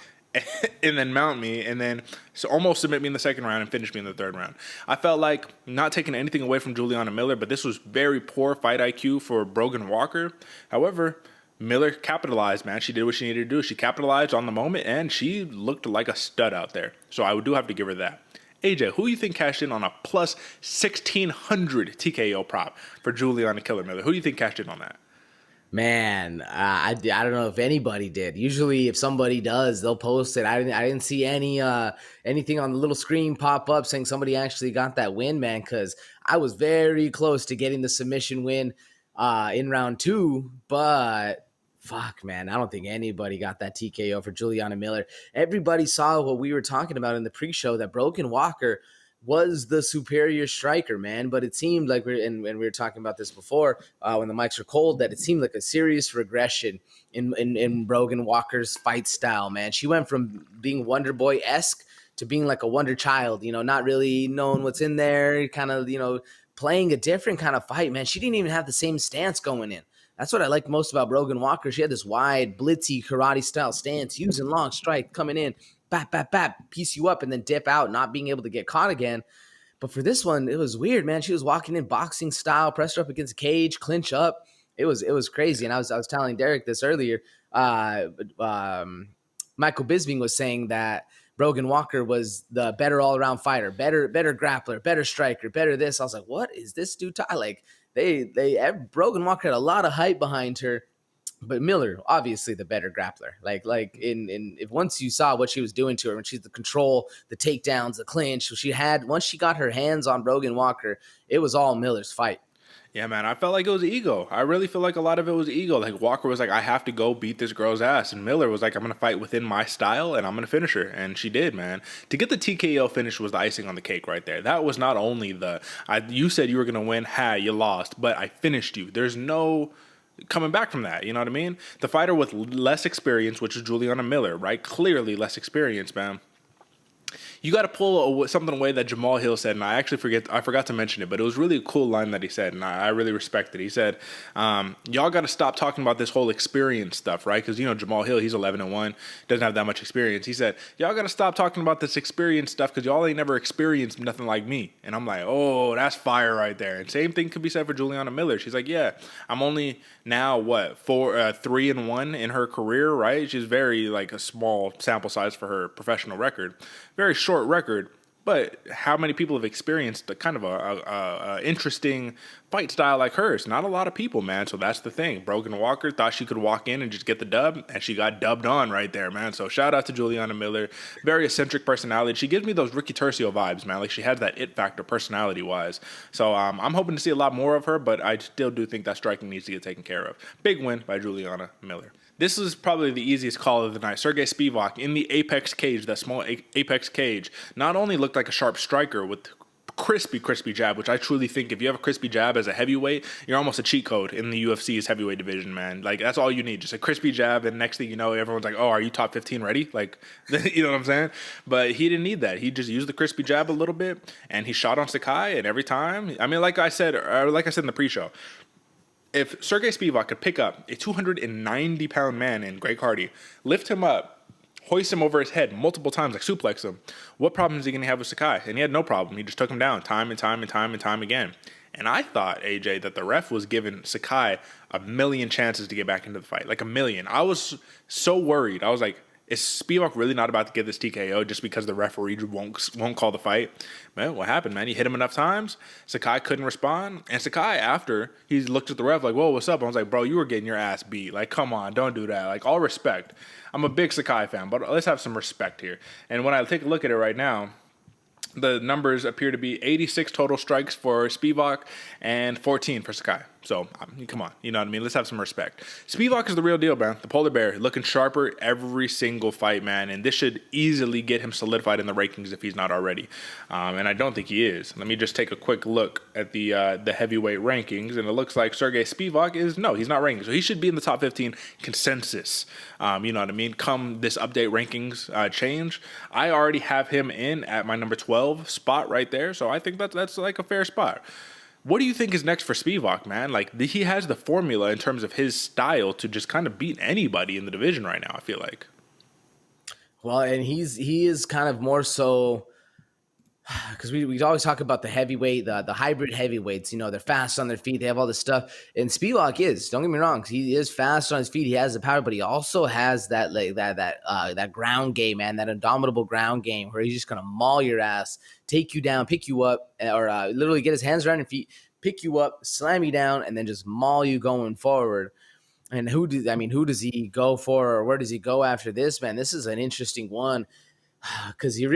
and then mount me, and then almost submit me in the second round and finish me in the third round. I felt like, not taking anything away from Juliana Miller, but this was very poor fight IQ for Brogan Walker. However, Miller capitalized, man. She did what she needed to do. She capitalized on the moment, and she looked like a stud out there. So I do have to give her that. AJ, who do you think cashed in on a plus 1,600 TKO prop for Juliana Killer Miller? Who do you think cashed in on that? Man, I don't know if anybody did. Usually, if somebody does, they'll post it. I didn't see anything on the little screen pop up saying somebody actually got that win, man. Because I was very close to getting the submission win in round 2, but fuck, man, I don't think anybody got that TKO for Juliana Miller. Everybody saw what we were talking about in the pre-show, that Brogan Walker was the superior striker, man. But it seemed like we were talking about this before when the mics were cold, that it seemed like a serious regression in Brogan Walker's fight style, man. She went from being Wonder Boy-esque to being like a wonder child, not really knowing what's in there, kind of, playing a different kind of fight, man. She didn't even have the same stance going in. That's what I liked most about Brogan Walker. She had this wide, blitzy, karate-style stance, using long strike, coming in, bap, bap, bap, piece you up, and then dip out, not being able to get caught again. But for this one, it was weird, man. She was walking in boxing style, pressed her up against the cage, clinch up. It was crazy. And I was telling Derick this earlier. Michael Bisping was saying that Brogan Walker was the better all-around fighter, better grappler, better striker, better this. I was like, what is this dude? Like, Brogan Walker had a lot of hype behind her, but Miller, obviously the better grappler. Like if once you saw what she was doing to her, when she's the control, the takedowns, the clinch, once she got her hands on Brogan Walker, it was all Miller's fight. Yeah, man, I felt like it was ego. I really feel like a lot of it was ego. Like, Walker was like, I have to go beat this girl's ass. And Miller was like, I'm going to fight within my style, and I'm going to finish her. And she did, man. To get the TKO finish was the icing on the cake right there. That was not only you said you were going to win, you lost, but I finished you. There's no coming back from that, you know what I mean? The fighter with less experience, which is Juliana Miller, right? Clearly less experience, man. You got to pull something away that Jamahal Hill said, and I forgot to mention it, but it was really a cool line that he said, and I really respect it. He said, y'all got to stop talking about this whole experience stuff, right? Because, Jamahal Hill, he's 11-1, doesn't have that much experience. He said, y'all got to stop talking about this experience stuff because y'all ain't never experienced nothing like me. And I'm like, oh, that's fire right there. And same thing could be said for Juliana Miller. She's like, yeah, I'm only now, 3-1 in her career, right? She's very, like, a small sample size for her professional record. Very short record, but how many people have experienced a kind of a interesting fight style like hers? Not a lot of people, man. So that's the thing. Brogan Walker thought she could walk in and just get the dub, and she got dubbed on right there, man. So shout out to Juliana Miller. Very eccentric personality. She gives me those Ricky Tercio vibes, man. Like, she has that it factor personality wise. So I'm hoping to see a lot more of her, but I still do think that striking needs to get taken care of. Big win by Juliana Miller. This is probably the easiest call of the night. Serghei Spivac in the apex cage, that small apex cage, not only looked like a sharp striker with crispy jab, which I truly think if you have a crispy jab as a heavyweight, you're almost a cheat code in the UFC's heavyweight division, man. Like, that's all you need, just a crispy jab, and next thing you know, everyone's like, oh, are you top 15 ready? Like, you know what I'm saying? But he didn't need that. He just used the crispy jab a little bit, and he shot on Sakai, and every time, I mean, like I said in the pre-show, if Serghei Spivac could pick up a 290-pound man in Greg Hardy, lift him up, hoist him over his head multiple times, like suplex him, what problem is he going to have with Sakai? And he had no problem. He just took him down time and time again. And I thought, AJ, that the ref was giving Sakai a million chances to get back into the fight, like a million. I was so worried. I was like, Is Spivac really not about to get this TKO just because the referee won't call the fight? Man, what happened, man? He hit him enough times. Sakai couldn't respond. And Sakai, after, he looked at the ref like, whoa, what's up? I was like, bro, you were getting your ass beat. Like, come on, don't do that. Like, all respect. I'm a big Sakai fan, but let's have some respect here. And when I take a look at it right now, the numbers appear to be 86 total strikes for Spivac and 14 for Sakai. So, come on, you know what I mean? Let's have some respect. Spivac is the real deal, man. The polar bear, looking sharper every single fight, man. And this should easily get him solidified in the rankings if he's not already. And I don't think he is. Let me just take a quick look at the heavyweight rankings. And it looks like Serghei Spivac he's not ranked. So he should be in the top 15 consensus. You know what I mean? Come this update rankings change, I already have him in at my number 12 spot right there. So I think that's like a fair spot. What do you think is next for Spivac, man? Like, he has the formula in terms of his style to just kind of beat anybody in the division right now, I feel like. Well, and he is kind of more so, because we always talk about the heavyweight, the hybrid heavyweights. You know, they're fast on their feet. They have all this stuff. And Spivac don't get me wrong, he is fast on his feet. He has the power, but he also has that that ground game, man, that indomitable ground game where he's just gonna maul your ass, take you down, pick you up, or literally get his hands around your feet, pick you up, slam you down, and then just maul you going forward. And who does he go for, or where does he go after this, man? This is an interesting one. Because you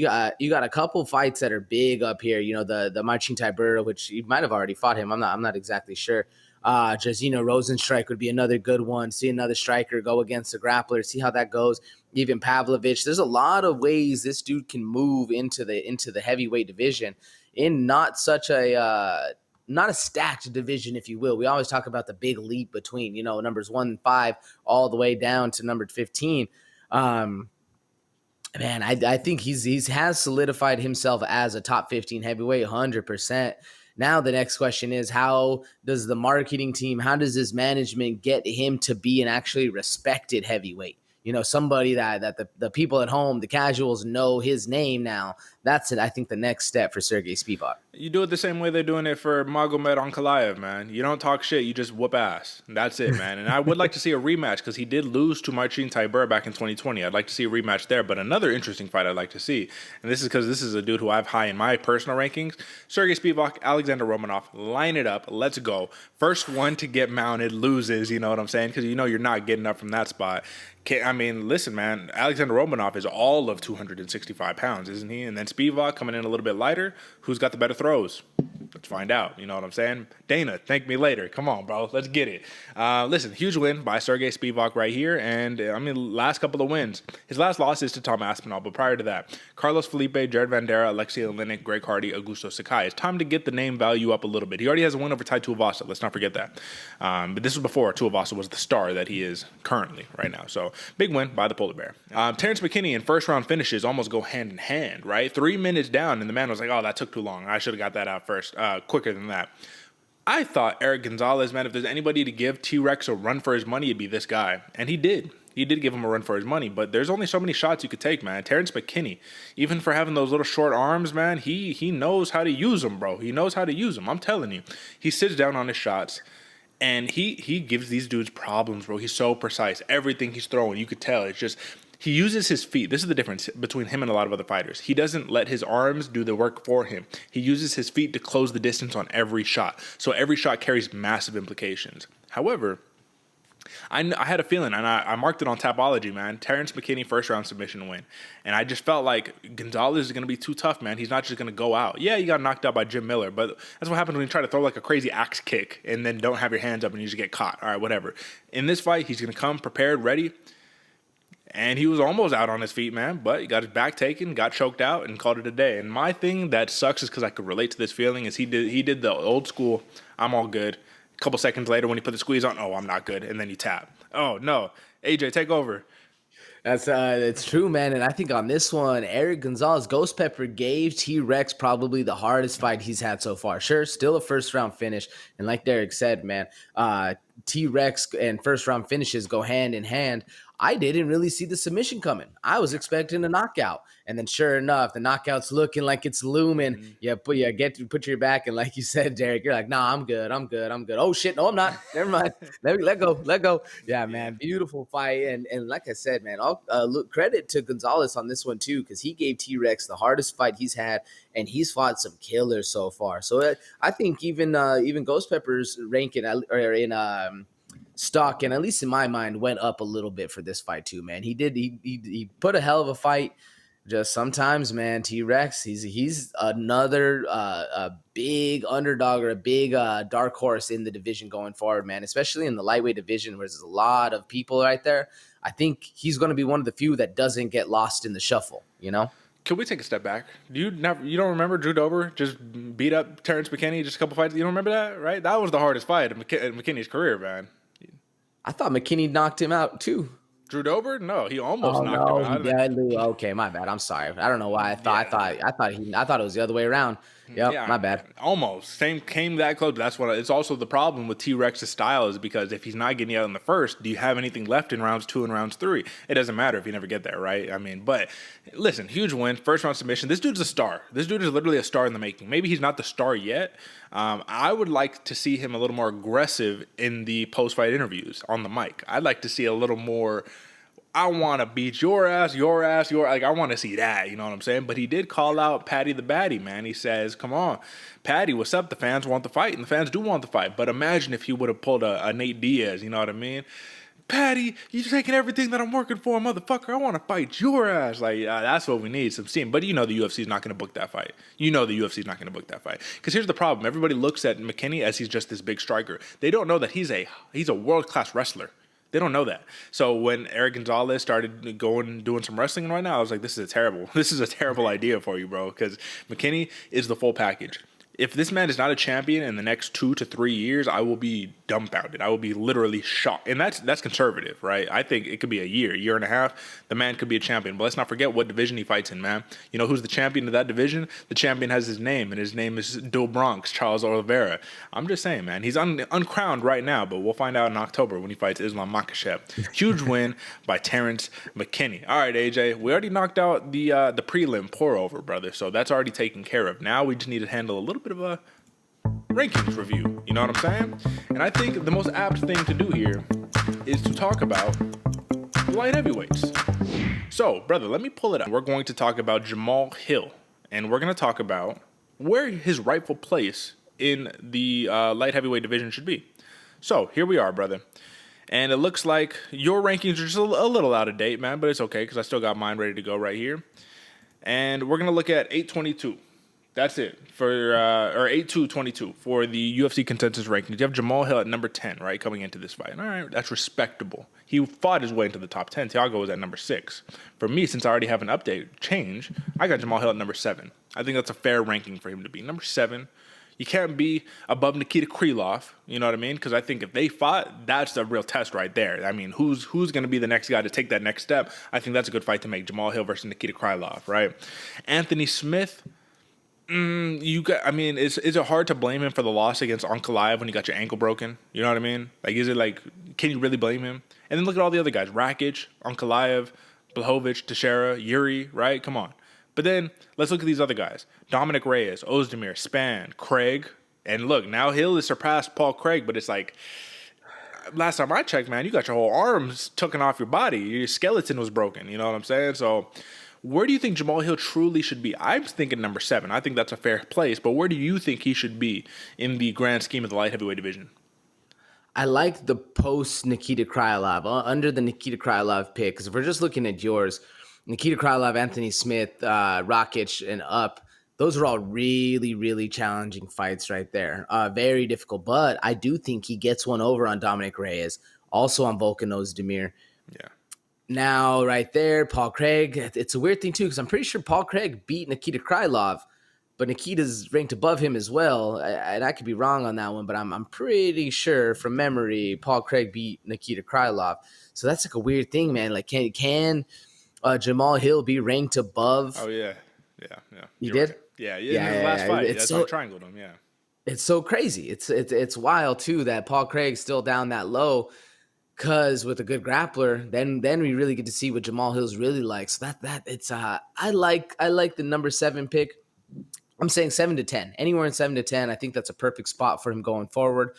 got a couple fights that are big up here. You know, the Marcin Tybura, which you might have already fought him. I'm not exactly sure. Jazino Rosenstrike would be another good one. See another striker go against a grappler. See how that goes. Even Pavlovich. There's a lot of ways this dude can move into the heavyweight division in not a stacked division, if you will. We always talk about the big leap between, you know, numbers 1 and 5 all the way down to number 15. Man, I think he has solidified himself as a top 15 heavyweight 100%. Now the next question is, how does the marketing team, how does this management get him to be an actually respected heavyweight? You know, somebody that the people at home, the casuals, know his name now. That's it. I think the next step for Serghei Spivac. You do it the same way they're doing it for Magomed Ankalaev, man. You don't talk shit, you just whoop ass. That's it, man. And I would like to see a rematch because he did lose to Marcin Tybura back in 2020. I'd like to see a rematch there. But another interesting fight I'd like to see, and this is because this is a dude who I have high in my personal rankings, Serghei Spivac, Alexander Romanov, line it up, let's go. First one to get mounted loses, you know what I'm saying? Because you know you're not getting up from that spot. I mean, listen, man, Alexander Romanov is all of 265 pounds, isn't he? And then Spivac coming in a little bit lighter. Who's got the better throws? Let's find out. You know what I'm saying? Dana, thank me later. Come on, bro. Let's get it. Listen, huge win by Serghei Spivac right here. And, last couple of wins. His last loss is to Tom Aspinall. But prior to that, Carlos Felipe, Jared Vanderaa, Alexei Oleinik, Greg Hardy, Augusto Sakai. It's time to get the name value up a little bit. He already has a win over Tai Tuivasa. Let's not forget that. But this was before Tuivasa was the star that he is currently right now. So, big win by the Polar Bear. Terrance McKinney in first round finishes almost go hand in hand, right? 3 minutes down, and the man was like, oh, that took too long. I should have got that out first, quicker than that. I thought Erick Gonzalez, man, if there's anybody to give T-Rex a run for his money, it'd be this guy. And he did. He did give him a run for his money, but there's only so many shots you could take, man. Terrance McKinney, even for having those little short arms, man, he knows how to use them, bro. He knows how to use them. I'm telling you. He sits down on his shots, and he gives these dudes problems, bro. He's so precise. Everything he's throwing, you could tell. It's just, he uses his feet. This is the difference between him and a lot of other fighters. He doesn't let his arms do the work for him. He uses his feet to close the distance on every shot. So every shot carries massive implications. However, I had a feeling, and I marked it on Tapology, man. Terrance McKinney, first-round submission win. And I just felt like Gonzalez is going to be too tough, man. He's not just going to go out. Yeah, he got knocked out by Jim Miller, but that's what happens when you try to throw like a crazy axe kick and then don't have your hands up and you just get caught. All right, whatever. In this fight, he's going to come prepared, ready. And he was almost out on his feet, man, but he got his back taken, got choked out, and called it a day. And my thing that sucks is because I could relate to this feeling is he did the old school, I'm all good. A couple seconds later when he put the squeeze on, oh, I'm not good. And then you tap. Oh, no. AJ, take over. It's true, man. And I think on this one, Erick Gonzalez, Ghost Pepper gave T-Rex probably the hardest fight he's had so far. Sure, still a first-round finish. And like Derick said, man, T-Rex and first-round finishes go hand in hand. I didn't really see the submission coming. I was expecting a knockout. And then sure enough, the knockout's looking like it's looming. Put your back. And like you said, Derick, you're like, nah, I'm good. Oh shit. No, I'm not. Never mind. Let go. Yeah, man. Beautiful fight. And like I said, man, I'll look credit to Gonzalez on this one too, because he gave T-Rex the hardest fight he's had, and he's fought some killers so far. So I think even Ghost Pepper's ranking in stock, and at least in my mind, went up a little bit for this fight too, man. He put a hell of a fight. Just sometimes, man, T-Rex, he's another a big underdog or a big dark horse in the division going forward, man, especially in the lightweight division where there's a lot of people right there. I think he's going to be one of the few that doesn't get lost in the shuffle, you know? Can we take a step back? You don't remember Drew Dober just beat up Terrance McKinney just a couple fights? You don't remember that, right? That was the hardest fight in McKinney's career, man. I thought McKinney knocked him out too. Drew Dober? No, he almost knocked him out. Okay, my bad. I'm sorry. I don't know why I thought it was the other way around. Yep, my bad. Almost. Came that close. But that's what it's also the problem with T-Rex's style is because if he's not getting you out in the first, do you have anything left in rounds 2 and rounds 3? It doesn't matter if you never get there, right? I mean, but listen, huge win, first round submission. This dude's a star. This dude is literally a star in the making. Maybe he's not the star yet. I would like to see him a little more aggressive in the post-fight interviews on the mic. I'd like to see a little more, I want to beat your ass, like, I want to see that, you know what I'm saying? But he did call out Patty the Baddie, man. He says, come on, Patty, what's up? The fans want the fight, and the fans do want the fight. But imagine if he would have pulled a Nate Diaz, you know what I mean? Patty, you taking everything that I'm working for, motherfucker. I want to fight your ass. Like, that's what we need, some steam. But you know the UFC's not going to book that fight. Because here's the problem. Everybody looks at McKinney as he's just this big striker. They don't know that he's a world-class wrestler. They don't know that. So when Erick Gonzalez started doing some wrestling right now, I was like, this is a terrible idea for you, bro, because McKinney is the full package. If this man is not a champion in the next 2 to 3 years, I will be dumbfounded. I will be literally shocked. And that's conservative, right? I think it could be a year and a half. The man could be a champion. But let's not forget what division he fights in, man. You know who's the champion of that division? The champion has his name, and his name is Do Bronx, Charles Oliveira. I'm just saying, man. He's uncrowned right now, but we'll find out in October when he fights Islam Makhachev. Huge win by Terrance McKinney. All right, AJ, we already knocked out the prelim Pourover, brother. So that's already taken care of. Now we just need to handle a little bit of a rankings review, you know what I'm saying? And I think the most apt thing to do here is to talk about light heavyweights. So, brother, let me pull it up. We're going to talk about Jamahal Hill, and we're going to talk about where his rightful place in the light heavyweight division should be. So, here we are, brother. And it looks like your rankings are just a little out of date, man, but it's okay because I still got mine ready to go right here. And we're going to look at 822. That's it for or 8-2-22 for the UFC consensus rankings. You have Jamahal Hill at number 10, right, coming into this fight. All right, that's respectable. He fought his way into the top 10. Thiago was at number 6. For me, since I already have an update change, I got Jamahal Hill at number 7. I think that's a fair ranking for him to be. Number 7. You can't be above Nikita Krylov, you know what I mean? Because I think if they fought, that's a real test right there. I mean, who's going to be the next guy to take that next step? I think that's a good fight to make, Jamahal Hill versus Nikita Krylov, right? Anthony Smith. Is it hard to blame him for the loss against Ankalaev when you got your ankle broken? You know what I mean? Like, is it like, can you really blame him? And then look at all the other guys: Rakic, Ankalaev, Blachowicz, Teixeira, Yuri. Right? Come on. But then let's look at these other guys: Dominic Reyes, Ozdemir, Spann, Craig. And look, now Hill has surpassed Paul Craig, but it's like, last time I checked, man, you got your whole arms taken off your body. Your skeleton was broken. You know what I'm saying? So, where do you think Jamahal Hill truly should be? I'm thinking number 7. I think that's a fair place. But where do you think he should be in the grand scheme of the light heavyweight division? I like the post Nikita Krylov, under the Nikita Krylov pick. Because if we're just looking at yours, Nikita Krylov, Anthony Smith, Rakic, and up, those are all really, really challenging fights right there. Very difficult. But I do think he gets one over on Dominic Reyes, also on Volkan Ozdemir. Yeah. Now, right there, Paul Craig, it's a weird thing, too, because I'm pretty sure Paul Craig beat Nikita Krylov, but Nikita's ranked above him as well. And I could be wrong on that one, but I'm pretty sure from memory, Paul Craig beat Nikita Krylov. So that's like a weird thing, man. Like, can Jamahal Hill be ranked above? Oh, yeah. You did? Right. Yeah, in the last fight. It's That's why I triangled him, yeah. It's so crazy. It's wild, too, that Paul Craig's still down that low. Because with a good grappler, then we really get to see what Jamahal Hill's really like. So that it's I like the number 7 pick. I'm saying 7 to 10. Anywhere in 7 to 10, I think that's a perfect spot for him going forward.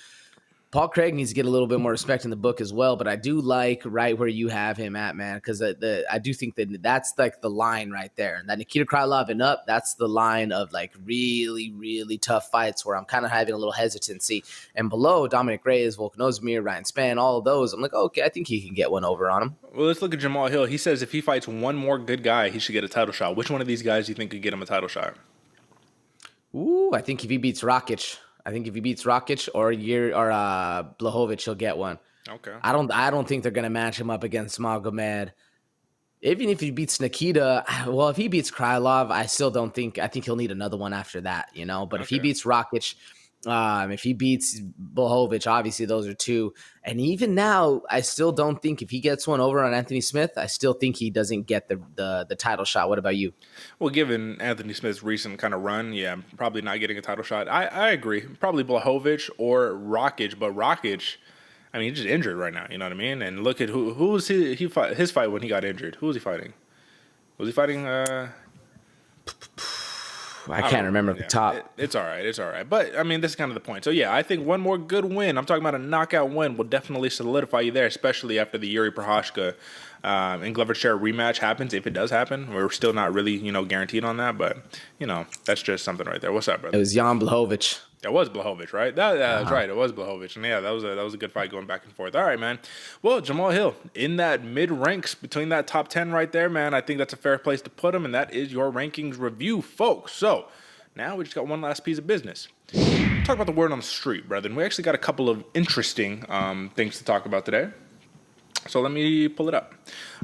Paul Craig needs to get a little bit more respect in the book as well, but I do like right where you have him at, man, because I do think that's like the line right there. And that Nikita Krylov and up, that's the line of like really, really tough fights where I'm kind of having a little hesitancy. And below, Dominic Reyes, Volkan Ozdemir, Ryan Spann, all of those, I'm like, okay, I think he can get one over on him. Well, let's look at Jamahal Hill. He says if he fights one more good guy, he should get a title shot. Which one of these guys do you think could get him a title shot? Ooh, I think if he beats Rakic or Blachowicz, he'll get one. Okay. I don't think they're gonna match him up against Magomed. Even if he beats Nikita, well, if he beats Krylov, I think he'll need another one after that, you know. But if he beats Rakic, if he beats Blachowicz, obviously those are two. And even now, I still don't think if he gets one over on Anthony Smith, I still think he doesn't get the title shot. What about you? Well, given Anthony Smith's recent kind of run, yeah, probably not getting a title shot. I agree. Probably Blachowicz or Rakic, but Rakic, I mean, he's just injured right now. You know what I mean? And look at who was his fight when he got injured. Who was he fighting? Was he fighting? I can't remember the top. It's all right. It's all right. But, I mean, this is kind of the point. So, yeah, I think one more good win, I'm talking about a knockout win, will definitely solidify you there, especially after the Yuri Prochazka and Glover Teixeira rematch happens, if it does happen. We're still not really, guaranteed on that. But, that's just something right there. What's up, brother? It was Jan Blachowicz. It was Blachowicz, right? That's right. It was Blachowicz. And, yeah, that was a good fight going back and forth. All right, man. Well, Jamahal Hill, in that mid-ranks, between that top 10 right there, man, I think that's a fair place to put him, and that is your rankings review, folks. So, now we just got one last piece of business. Talk about the word on the street, brethren. We actually got a couple of interesting things to talk about today. So let me pull it up.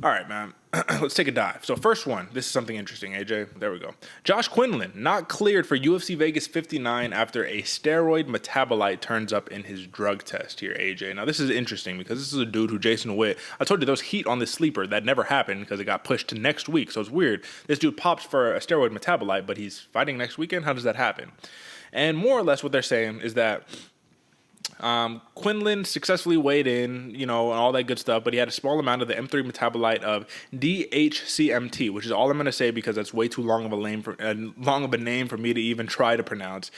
All right, man. Let's take a dive. So first one, this is something interesting, AJ. There we go. Josh Quinlan, not cleared for UFC Vegas 59 after a steroid metabolite turns up in his drug test here, AJ. Now, this is interesting because this is a dude who Jason Witt, I told you there was heat on this sleeper. That never happened because it got pushed to next week. So it's weird. This dude pops for a steroid metabolite, but he's fighting next weekend. How does that happen? And more or less what they're saying is that Quinlan successfully weighed in, and all that good stuff, but he had a small amount of the M3 metabolite of DHCMT, which is all I'm going to say because that's way too long of a name for me to even try to pronounce,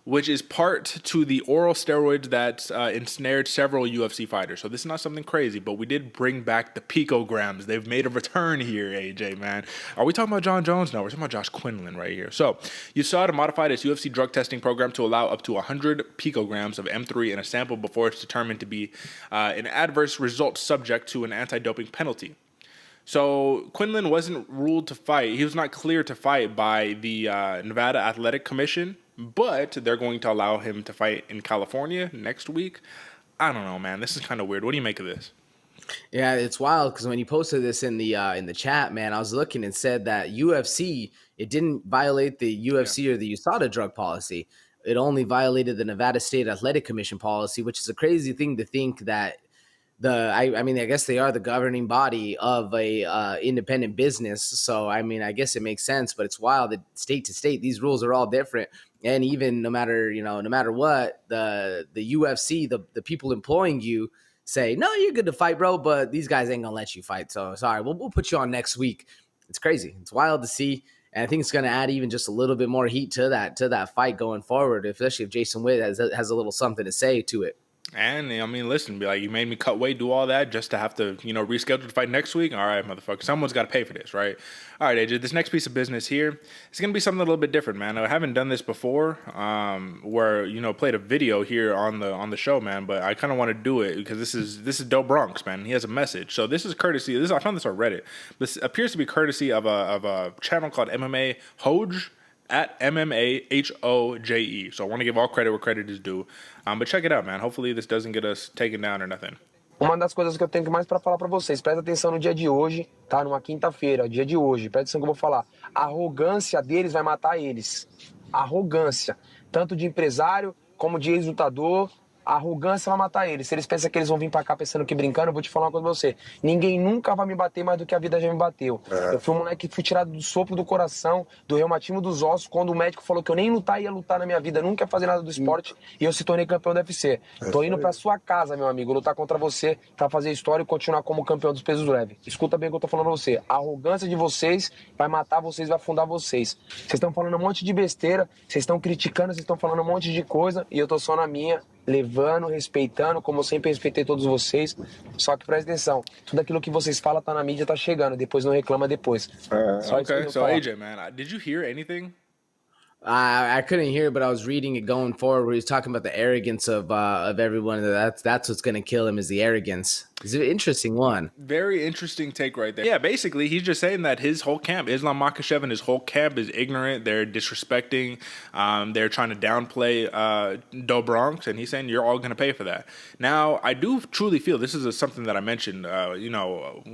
which is part to the oral steroids that ensnared several UFC fighters. So this is not something crazy, but we did bring back the picograms. They've made a return here, AJ, man. Are we talking about John Jones? No, we're talking about Josh Quinlan right here. So USADA modified its UFC drug testing program to allow up to 100 picograms of M3 in a sample before it's determined to be an adverse result subject to an anti-doping penalty. So Quinlan wasn't ruled to fight. He was not cleared to fight by the Nevada Athletic Commission, but they're going to allow him to fight in California next week. I don't know, man. This is kind of weird. What do you make of this? Yeah, it's wild because when you posted this in the chat, man, I was looking and said that UFC, it didn't violate the UFC or the USADA drug policy. It only violated the Nevada State Athletic Commission policy, which is a crazy thing to think that I guess they are the governing body of a independent business. So, I mean, I guess it makes sense, but it's wild that state to state, these rules are all different. And even no matter what, the UFC, the people employing you say, no, you're good to fight, bro, but these guys ain't gonna let you fight. So sorry, we'll put you on next week. It's crazy. It's wild to see. And I think it's going to add even just a little bit more heat to that fight going forward, especially if Jason Witt has a little something to say to it. And, I mean, listen, be like, you made me cut weight, do all that just to have to, reschedule the fight next week? All right, motherfucker. Someone's got to pay for this, right? All right, AJ, this next piece of business here, it's going to be something a little bit different, man. I haven't done this before where, played a video here on the show, man, but I kind of want to do it because this is Doe Bronx, man. He has a message. So this is courtesy. I found this on Reddit. This appears to be courtesy of a channel called MMA Hoge. At MMAHOJE. So I want to give all credit where credit is due. But check it out, man. Hopefully this doesn't get us taken down or nothing. Uma das coisas que eu tenho mais para falar para vocês, presta atenção no dia de hoje, tá? Numa quinta-feira, dia de hoje, presta atenção que eu vou falar. A arrogância deles vai matar eles. Arrogância. Tanto de empresário, como de ex-lutador, A arrogância vai matar eles. Se eles pensam que eles vão vir pra cá pensando que brincando, eu vou te falar uma coisa pra você. Ninguém nunca vai me bater mais do que a vida já me bateu. Eu fui um moleque que fui tirado do sopro do coração, do reumatismo dos ossos, quando o médico falou que eu nem ia lutar na minha vida, nunca ia fazer nada do esporte, e eu se tornei campeão do UFC. Tô indo pra sua casa, meu amigo, lutar contra você pra fazer história e continuar como campeão dos pesos leves. Escuta bem o que eu tô falando pra você. A arrogância de vocês vai matar vocês, vai afundar vocês. Vocês estão falando um monte de besteira, vocês estão criticando, vocês estão falando um monte de coisa, e eu tô só na minha, levando, respeitando, como eu sempre respeitei todos vocês. Só que presta atenção, tudo aquilo que vocês falam tá na mídia, tá chegando, depois não reclama depois. Só isso que eu Okay, vou so falar. AJ, man, did you hear anything? I couldn't hear, but I was reading it going forward. Where he's talking about the arrogance of everyone. That's what's going to kill him is the arrogance. It's an interesting one. Very interesting take right there. Yeah, basically, he's just saying that his whole camp, Islam Makhachev and his whole camp is ignorant. They're disrespecting. They're trying to downplay Do Bronx, and he's saying you're all going to pay for that. Now, I do truly feel this is something that I mentioned,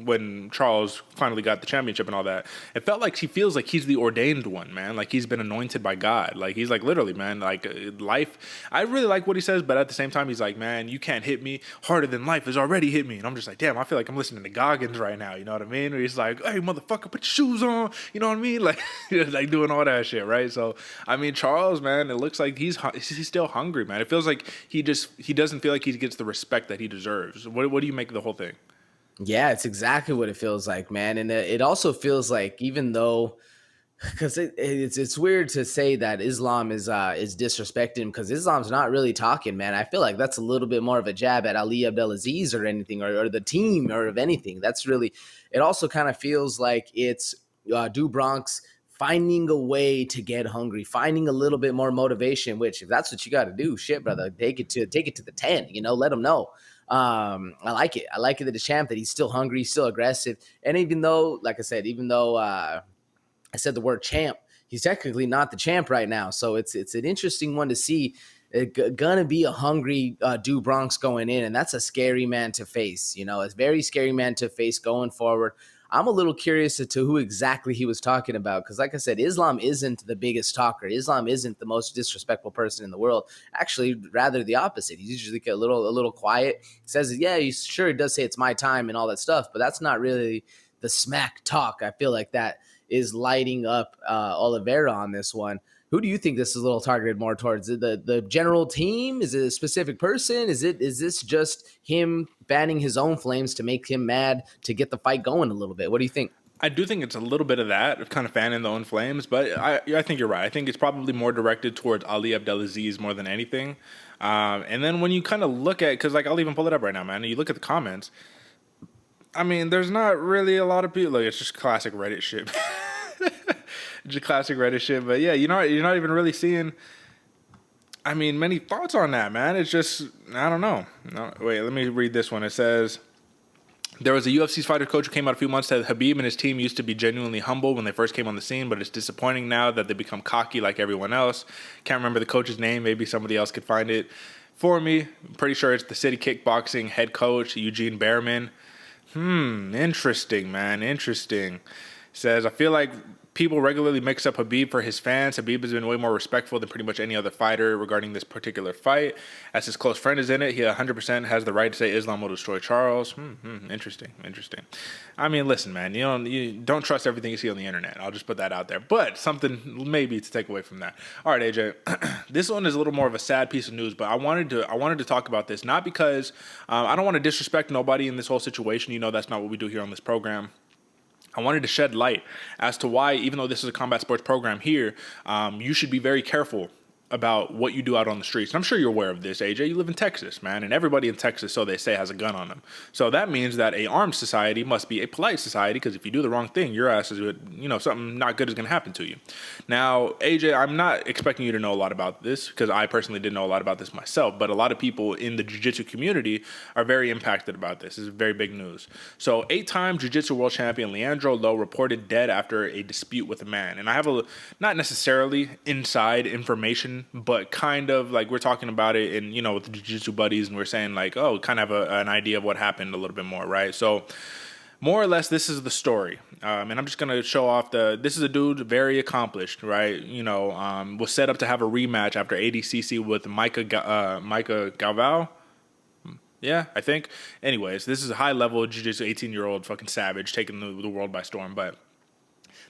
when Charles finally got the championship and all that. It felt like he feels like he's the ordained one, man. Like he's been anointed by God. Like he's like literally, man, like life. I really like what he says, but at the same time, he's like, man, you can't hit me harder than life has already hit me. And I'm just like, damn, I feel like I'm listening to Goggins right now. You know what I mean? Where he's like, hey, motherfucker, put your shoes on. You know what I mean? Like, like doing all that shit, right? So, I mean, Charles, man, it looks like he's still hungry, man. It feels like he doesn't feel like he gets the respect that he deserves. What do you make of the whole thing? Yeah, it's exactly what it feels like, man. And it also feels like, even though, because it's weird to say that Islam is disrespecting him, because Islam's not really talking, man. I feel like that's a little bit more of a jab at Ali Abdelaziz or anything, or the team, or of anything. That's really, it also kind of feels like it's Do Bronx finding a way to get hungry, finding a little bit more motivation, which if that's what you got to do, shit, brother, take it to the 10, let him know. I like it. I like it that the champ, that he's still hungry, still aggressive. And even though, like I said, I said the word champ, he's technically not the champ right now. So it's an interesting one to see. Gonna be a hungry Do Bronx going in, and that's a scary man to face. A very scary man to face going forward. I'm a little curious as to who exactly he was talking about, because like I said, Islam isn't the biggest talker. Islam isn't the most disrespectful person in the world. Actually, rather the opposite. He's usually a little quiet. He says, yeah, he sure does say it's my time and all that stuff, but that's not really the smack talk. I feel like that is lighting up Oliveira on this one. Who do you think this is a little targeted more towards? The general team? Is it a specific person? Is this just him fanning his own flames to make him mad to get the fight going a little bit? What do you think? I do think it's a little bit of that, of kind of fanning the own flames, but I think you're right. I think it's probably more directed towards Ali Abdelaziz more than anything. And then when you kind of look at, because like I'll even pull it up right now, man, and you look at the comments, I mean, there's not really a lot of people. Like, it's just classic Reddit shit. Just classic Reddit shit. But yeah, you're not even really seeing, I mean, many thoughts on that, man. It's just, I don't know. No, wait, let me read this one. It says, there was a UFC's fighter coach who came out a few months, said Khabib and his team used to be genuinely humble when they first came on the scene, but it's disappointing now that they become cocky like everyone else. Can't remember the coach's name. Maybe somebody else could find it for me. I'm pretty sure it's the City Kickboxing head coach, Eugene Behrman. Interesting, man. Interesting. Says, I feel like people regularly mix up Khabib for his fans. Khabib has been way more respectful than pretty much any other fighter regarding this particular fight. As his close friend is in it, he 100% has the right to say Islam will destroy Charles. Interesting. I mean, listen, man, you don't trust everything you see on the internet. I'll just put that out there. But something maybe to take away from that. All right, AJ, this one is a little more of a sad piece of news, but I wanted to talk about this, not because I don't want to disrespect nobody in this whole situation. That's not what we do here on this program. I wanted to shed light as to why, even though this is a combat sports program here, you should be very careful about what you do out on the streets. And I'm sure you're aware of this, AJ. You live in Texas, man, and everybody in Texas, so they say, has a gun on them. So that means that a armed society must be a polite society, because if you do the wrong thing, your ass is, something not good is going to happen to you. Now, AJ, I'm not expecting you to know a lot about this, because I personally didn't know a lot about this myself, but a lot of people in the jiu-jitsu community are very impacted about this. This is very big news. So 8-time jiu-jitsu world champion Leandro Lo reported dead after a dispute with a man. And I have not necessarily inside information, but kind of like we're talking about it in, with the jiu-jitsu buddies, and we're saying like, oh, kind of have an idea of what happened a little bit more, right? So more or less, this is the story. And I'm just going to show off this is a dude very accomplished, right? You know, was set up to have a rematch after ADCC with Micah Galvao. Yeah, I think. Anyways, this is a high-level jiu-jitsu 18-year-old fucking savage taking the world by storm. But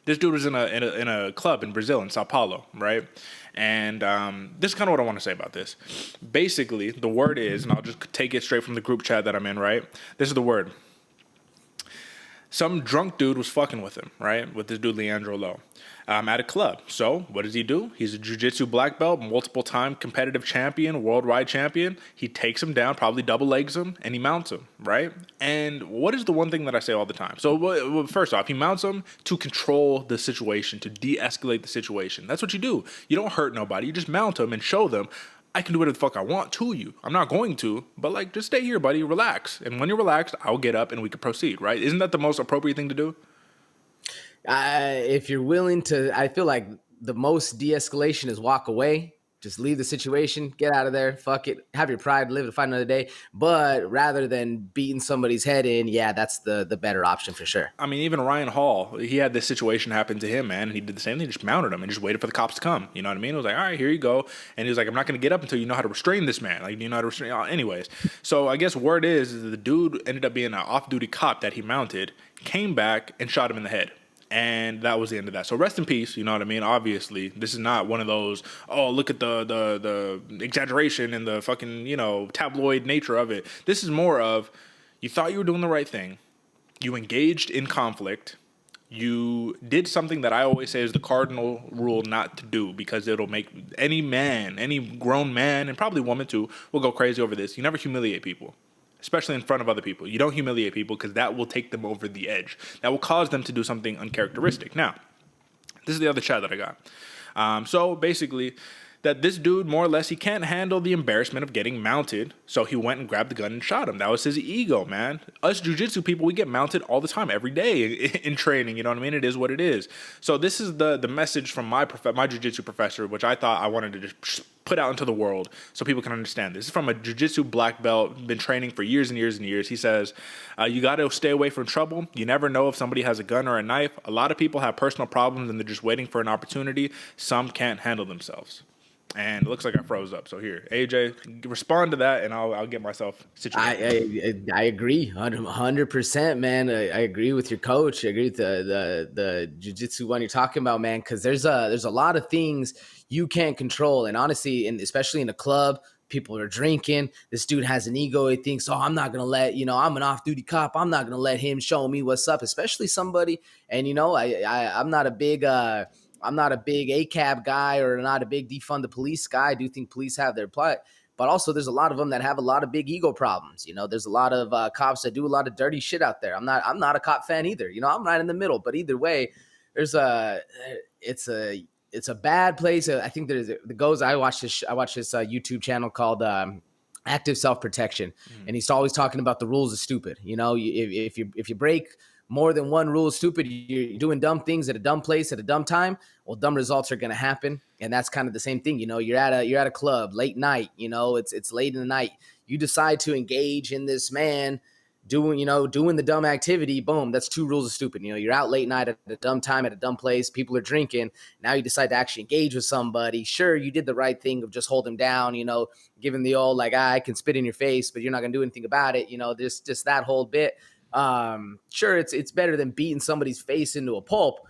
this dude was in a club in Brazil, in Sao Paulo, right? And this is kind of what I want to say about this. Basically, the word is, and I'll just take it straight from the group chat that I'm in, right? This is the word. Some drunk dude was fucking with him, right? With this dude, Leandro Lo, at a club. So what does he do? He's a jiu-jitsu black belt, multiple-time competitive champion, worldwide champion. He takes him down, probably double legs him, and he mounts him, right? And what is the one thing that I say all the time? So first off, he mounts him to control the situation, to de-escalate the situation. That's what you do. You don't hurt nobody. You just mount them and show them, I can do whatever the fuck I want to you. I'm not going to, but like, just stay here, buddy. Relax. And when you're relaxed, I'll get up and we can proceed, right? Isn't that the most appropriate thing to do? If you're willing to, I feel like the most de-escalation is walk away. Just leave the situation, get out of there, fuck it, have your pride, live to fight another day. But rather than beating somebody's head in, yeah, that's the better option for sure. I mean, even Ryan Hall, he had this situation happen to him, man, and he did the same thing, just mounted him and just waited for the cops to come. You know what I mean? It was like, all right, here you go. And he was like, I'm not going to get up until you know how to restrain this man. Like, you know how to restrain? Anyways, so I guess word is the dude ended up being an off-duty cop that he mounted, came back and shot him in the head. And that was the end of that. So rest in peace, you know what I mean? Obviously, this is not one of those, oh, look at the exaggeration and the fucking, you know, tabloid nature of it. This is more of, you thought you were doing the right thing. You engaged in conflict. You did something that I always say is the cardinal rule not to do, because it'll make any man, any grown man, and probably woman too, will go crazy over this. You never humiliate people, especially in front of other people. You don't humiliate people, because that will take them over the edge. That will cause them to do something uncharacteristic. Now, this is the other chat that I got. So basically, that this dude, more or less, he can't handle the embarrassment of getting mounted, so he went and grabbed the gun and shot him. That was his ego, man. Us jiu-jitsu people, we get mounted all the time, every day in training, you know what I mean? It is what it is. So this is the message from my jiu-jitsu professor, which I thought I wanted to just put out into the world so people can understand. This is from a jiu-jitsu black belt, been training for years and years and years. He says, you got to stay away from trouble. You never know if somebody has a gun or a knife. A lot of people have personal problems and they're just waiting for an opportunity. Some can't handle themselves. And it looks like I froze up. So here, AJ, respond to that, and I'll get myself situated. I agree, 100%, man. I agree with your coach. I agree with the jiu-jitsu one you're talking about, man. Because there's a lot of things you can't control, and honestly, and especially in a club, people are drinking. This dude has an ego. He thinks, oh, I'm not gonna let, I'm an off-duty cop. I'm not gonna let him show me what's up. Especially somebody, and I'm not a big ACAB guy or not a big defund the police guy. I do think police have their plight, but also there's a lot of them that have a lot of big ego problems. There's a lot of cops that do a lot of dirty shit out there. I'm not a cop fan either. I'm right in the middle, but either way, it's a bad place. I think I watch this YouTube channel called Active Self-Protection, and he's always talking about the rules of stupid. If you break more than one rule is stupid, you're doing dumb things at a dumb place at a dumb time, well, dumb results are going to happen. And that's kind of the same thing. You're at a club late night, it's late in the night. You decide to engage in this man doing the dumb activity. Boom. That's two rules of stupid. You're out late night at a dumb time at a dumb place. People are drinking. Now you decide to actually engage with somebody. Sure, you did the right thing of just hold them down, giving the old, like, I can spit in your face, but you're not going to do anything about it. Just that whole bit. Sure, it's better than beating somebody's face into a pulp,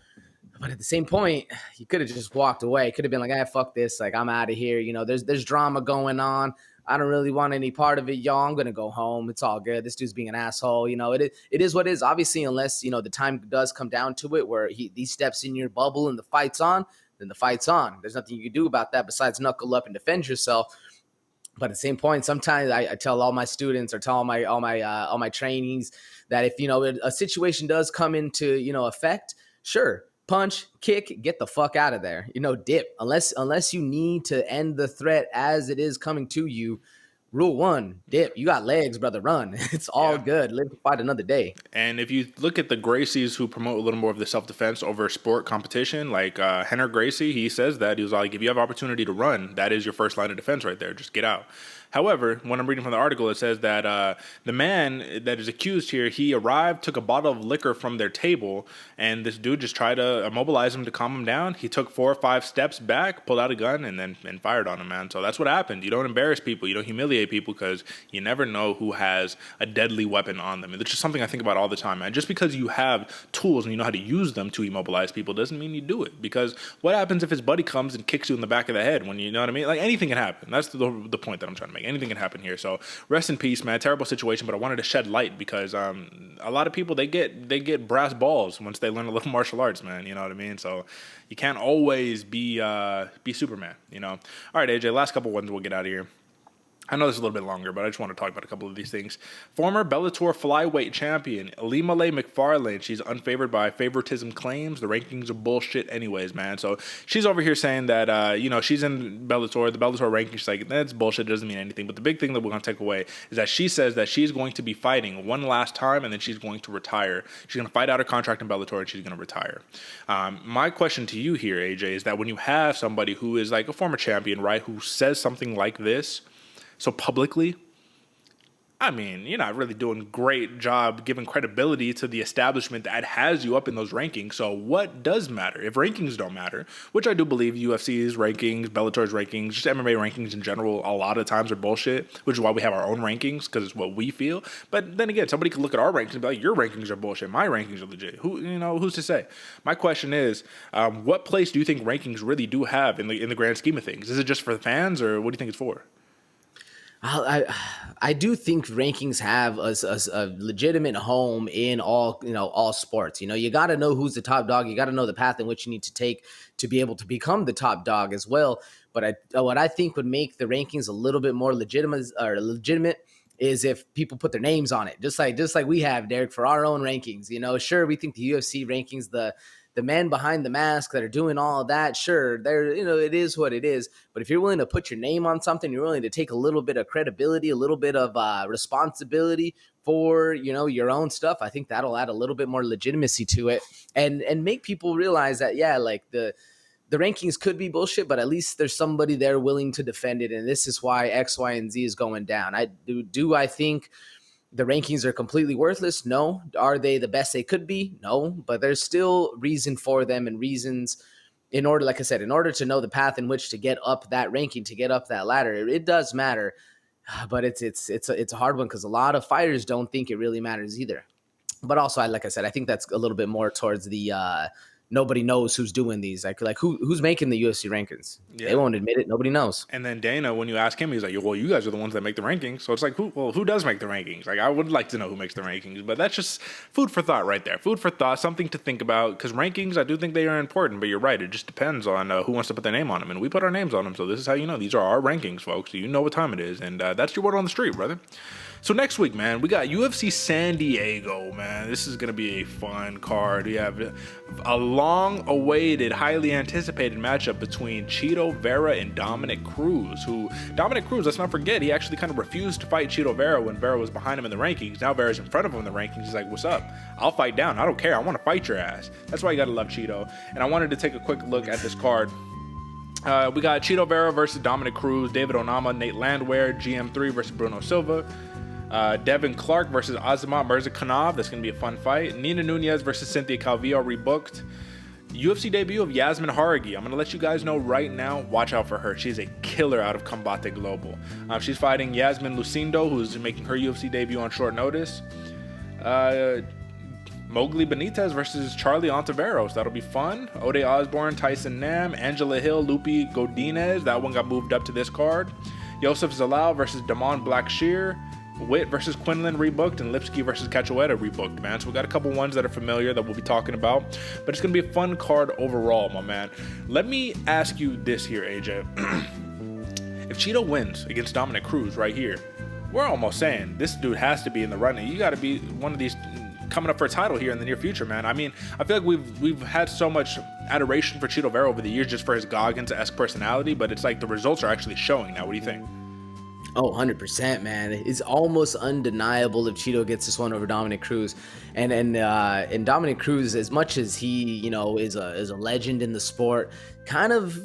but at the same point, you could have just walked away. Could have been like, fuck this, like, I'm out of here. There's drama going on. I don't really want any part of it, y'all. I'm gonna go home. It's all good. This dude's being an asshole. It is what it is. Obviously, unless the time does come down to it where he steps in your bubble and the fight's on, then the fight's on. There's nothing you can do about that besides knuckle up and defend yourself. But at the same point, sometimes I tell all my students or tell all my trainees that if a situation does come into effect, sure, punch, kick, get the fuck out of there. Dip. Unless you need to end the threat as it is coming to you. Rule 1, dip. You got legs, brother. Run. It's all good. Live to fight another day. And if you look at the Gracies who promote a little more of the self-defense over sport competition, like Henner Gracie, he says that he was like, if you have opportunity to run, that is your first line of defense right there. Just get out. However, when I'm reading from the article, it says that the man that is accused here, he arrived, took a bottle of liquor from their table, and this dude just tried to immobilize him to calm him down. He took 4 or 5 steps back, pulled out a gun, and fired on him, man. So that's what happened. You don't embarrass people. You don't humiliate people, because you never know who has a deadly weapon on them. And it's just something I think about all the time, man. Just because you have tools and you know how to use them to immobilize people doesn't mean you do it. Because what happens if his buddy comes and kicks you in the back of the head when you know what I mean? Like, anything can happen. That's the point that I'm trying to make. Anything can happen here. So rest in peace, man. Terrible situation, but I wanted to shed light because a lot of people, they get brass balls once they learn a little martial arts, man. You know what I mean? So you can't always be Superman, you know? All right, AJ, last couple ones we'll get out of here. I know this is a little bit longer, but I just want to talk about a couple of these things. Former Bellator flyweight champion Ilima-Lei Macfarlane, she's unfavored by favoritism claims. The rankings are bullshit anyways, man. So she's over here saying that, she's in Bellator. The Bellator rankings, she's like, that's bullshit. It doesn't mean anything. But the big thing that we're going to take away is that she says that she's going to be fighting one last time, and then she's going to retire. She's going to fight out her contract in Bellator, and she's going to retire. My question to you here, AJ, is that when you have somebody who is like a former champion, right, who says something like this, so publicly, I mean, you're not really doing a great job giving credibility to the establishment that has you up in those rankings. So what does matter? If rankings don't matter, which I do believe UFC's rankings, Bellator's rankings, just MMA rankings in general, a lot of times are bullshit, which is why we have our own rankings, because it's what we feel. But then again, somebody could look at our rankings and be like, your rankings are bullshit. My rankings are legit. Who's to say? My question is, what place do you think rankings really do have in the grand scheme of things? Is it just for the fans, or what do you think it's for? I do think rankings have a legitimate home in all sports. You got to know who's the top dog. You got to know the path in which you need to take to be able to become the top dog as well. But what I think would make the rankings a little bit more legitimate is if people put their names on it, just like we have, Derick, for our own rankings. Sure, we think the UFC rankings, the men behind the mask that are doing all of that, sure, it is what it is. But if you're willing to put your name on something, you're willing to take a little bit of credibility, a little bit of responsibility for, your own stuff, I think that'll add a little bit more legitimacy to it and make people realize that, yeah, like the rankings could be bullshit, but at least there's somebody there willing to defend it. And this is why X, Y, and Z is going down. I think the rankings are completely worthless? No. Are they the best they could be? No. But there's still reason for them and reasons in order, like I said, in order to know the path in which to get up that ranking, to get up that ladder. It does matter, but it's a hard one because a lot of fighters don't think it really matters either. But also, like I said, I think that's a little bit more towards the nobody knows who's doing these. Like who's making the UFC rankings? Yeah. They won't admit it. Nobody knows. And then Dana, when you ask him, he's like, well, you guys are the ones that make the rankings. So it's like, who does make the rankings? Like, I would like to know who makes the rankings. But that's just food for thought right there. Food for thought, something to think about. Because rankings, I do think they are important. But you're right. It just depends on who wants to put their name on them. And we put our names on them. So this is how you know. These are our rankings, folks. So you know what time it is. And that's your word on the street, brother. So next week, man, we got UFC San Diego, man. This is going to be a fun card. We have a long-awaited, highly anticipated matchup between Chito Vera and Dominick Cruz, Dominick Cruz, let's not forget, he actually kind of refused to fight Chito Vera when Vera was behind him in the rankings. Now Vera's in front of him in the rankings. He's like, what's up? I'll fight down. I don't care. I want to fight your ass. That's why you got to love Chito. And I wanted to take a quick look at this card. We got Chito Vera versus Dominick Cruz, David Onama, Nate Landwehr, GM3 versus Bruno Silva. Devin Clark versus Azamat Murzakanov. That's going to be a fun fight. Nina Nunez versus Cynthia Calvillo rebooked. UFC debut of Yasmin Haragi. I'm going to let you guys know right now, watch out for her. She's a killer out of Combate Global. She's fighting Yasmin Lucindo, who's making her UFC debut on short notice. Mowgli Benitez versus Charlie Ontiveros. That'll be fun. Ode Osborne, Tyson Nam, Angela Hill, Lupi Godinez. That one got moved up to this card. Yosef Zalal versus Damon Blackshear. Witt versus Quinlan rebooked, and Lipsky versus Cachoeira rebooked, man. So we got a couple ones that are familiar that we'll be talking about, but it's going to be a fun card overall, my man. Let me ask you this here, AJ. If Chito wins against Dominick Cruz right here, we're almost saying this dude has to be in the running. You got to be one of these coming up for a title here in the near future, man. I mean, I feel like we've had so much adoration for Chito Vera over the years just for his Goggins-esque personality, but it's like the results are actually showing now. What do you think? Oh, 100%, man. It's almost undeniable if Chito gets this one over Dominick Cruz. And Dominick Cruz, as much as he, is a legend in the sport, kind of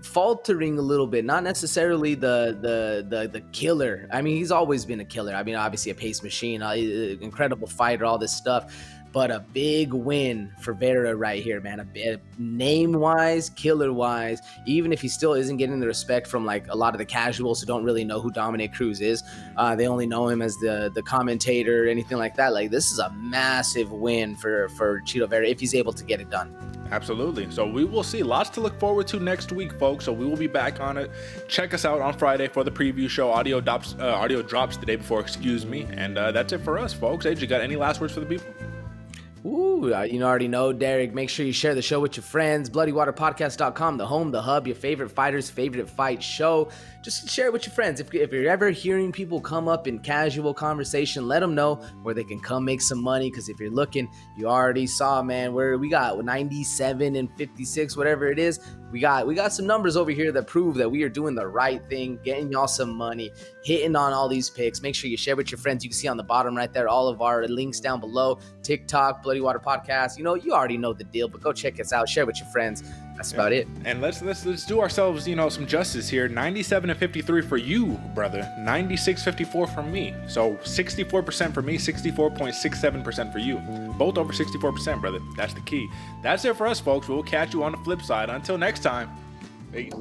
faltering a little bit, not necessarily the killer. I mean, he's always been a killer. I mean, obviously a pace machine, incredible fighter, all this stuff. But a big win for Vera right here, man. A name-wise, killer-wise, even if he still isn't getting the respect from like a lot of the casuals who don't really know who Dominic Cruz is. They only know him as the commentator, anything like that. Like, this is a massive win for Chito Vera if he's able to get it done. Absolutely. So we will see. Lots to look forward to next week, folks. So we will be back on it. Check us out on Friday for the preview show. Audio drops the day before, excuse me. And that's it for us, folks. AJ, you got any last words for the people? Ooh, you already know, Derick. Make sure you share the show with your friends. BloodyWaterPodcast.com, the home, the hub, your favorite fighters' favorite fight show. Just share it with your friends. If you're ever hearing people come up in casual conversation, let them know where they can come make some money. Because if you're looking, you already saw, man, where we got 97 and 56, whatever it is. We got some numbers over here that prove that we are doing the right thing, getting y'all some money, hitting on all these picks. Make sure you share with your friends. You can see on the bottom right there all of our links down below. TikTok, Bloody Water Podcast. You already know the deal, but go check us out. Share with your friends. That's about it. And let's do ourselves, some justice here. 97 and 53 for you, brother. 96-54 for me. So 64% for me, 64.67% for you. Both over 64%, brother. That's the key. That's it for us, folks. We'll catch you on the flip side. Until next time. Peace.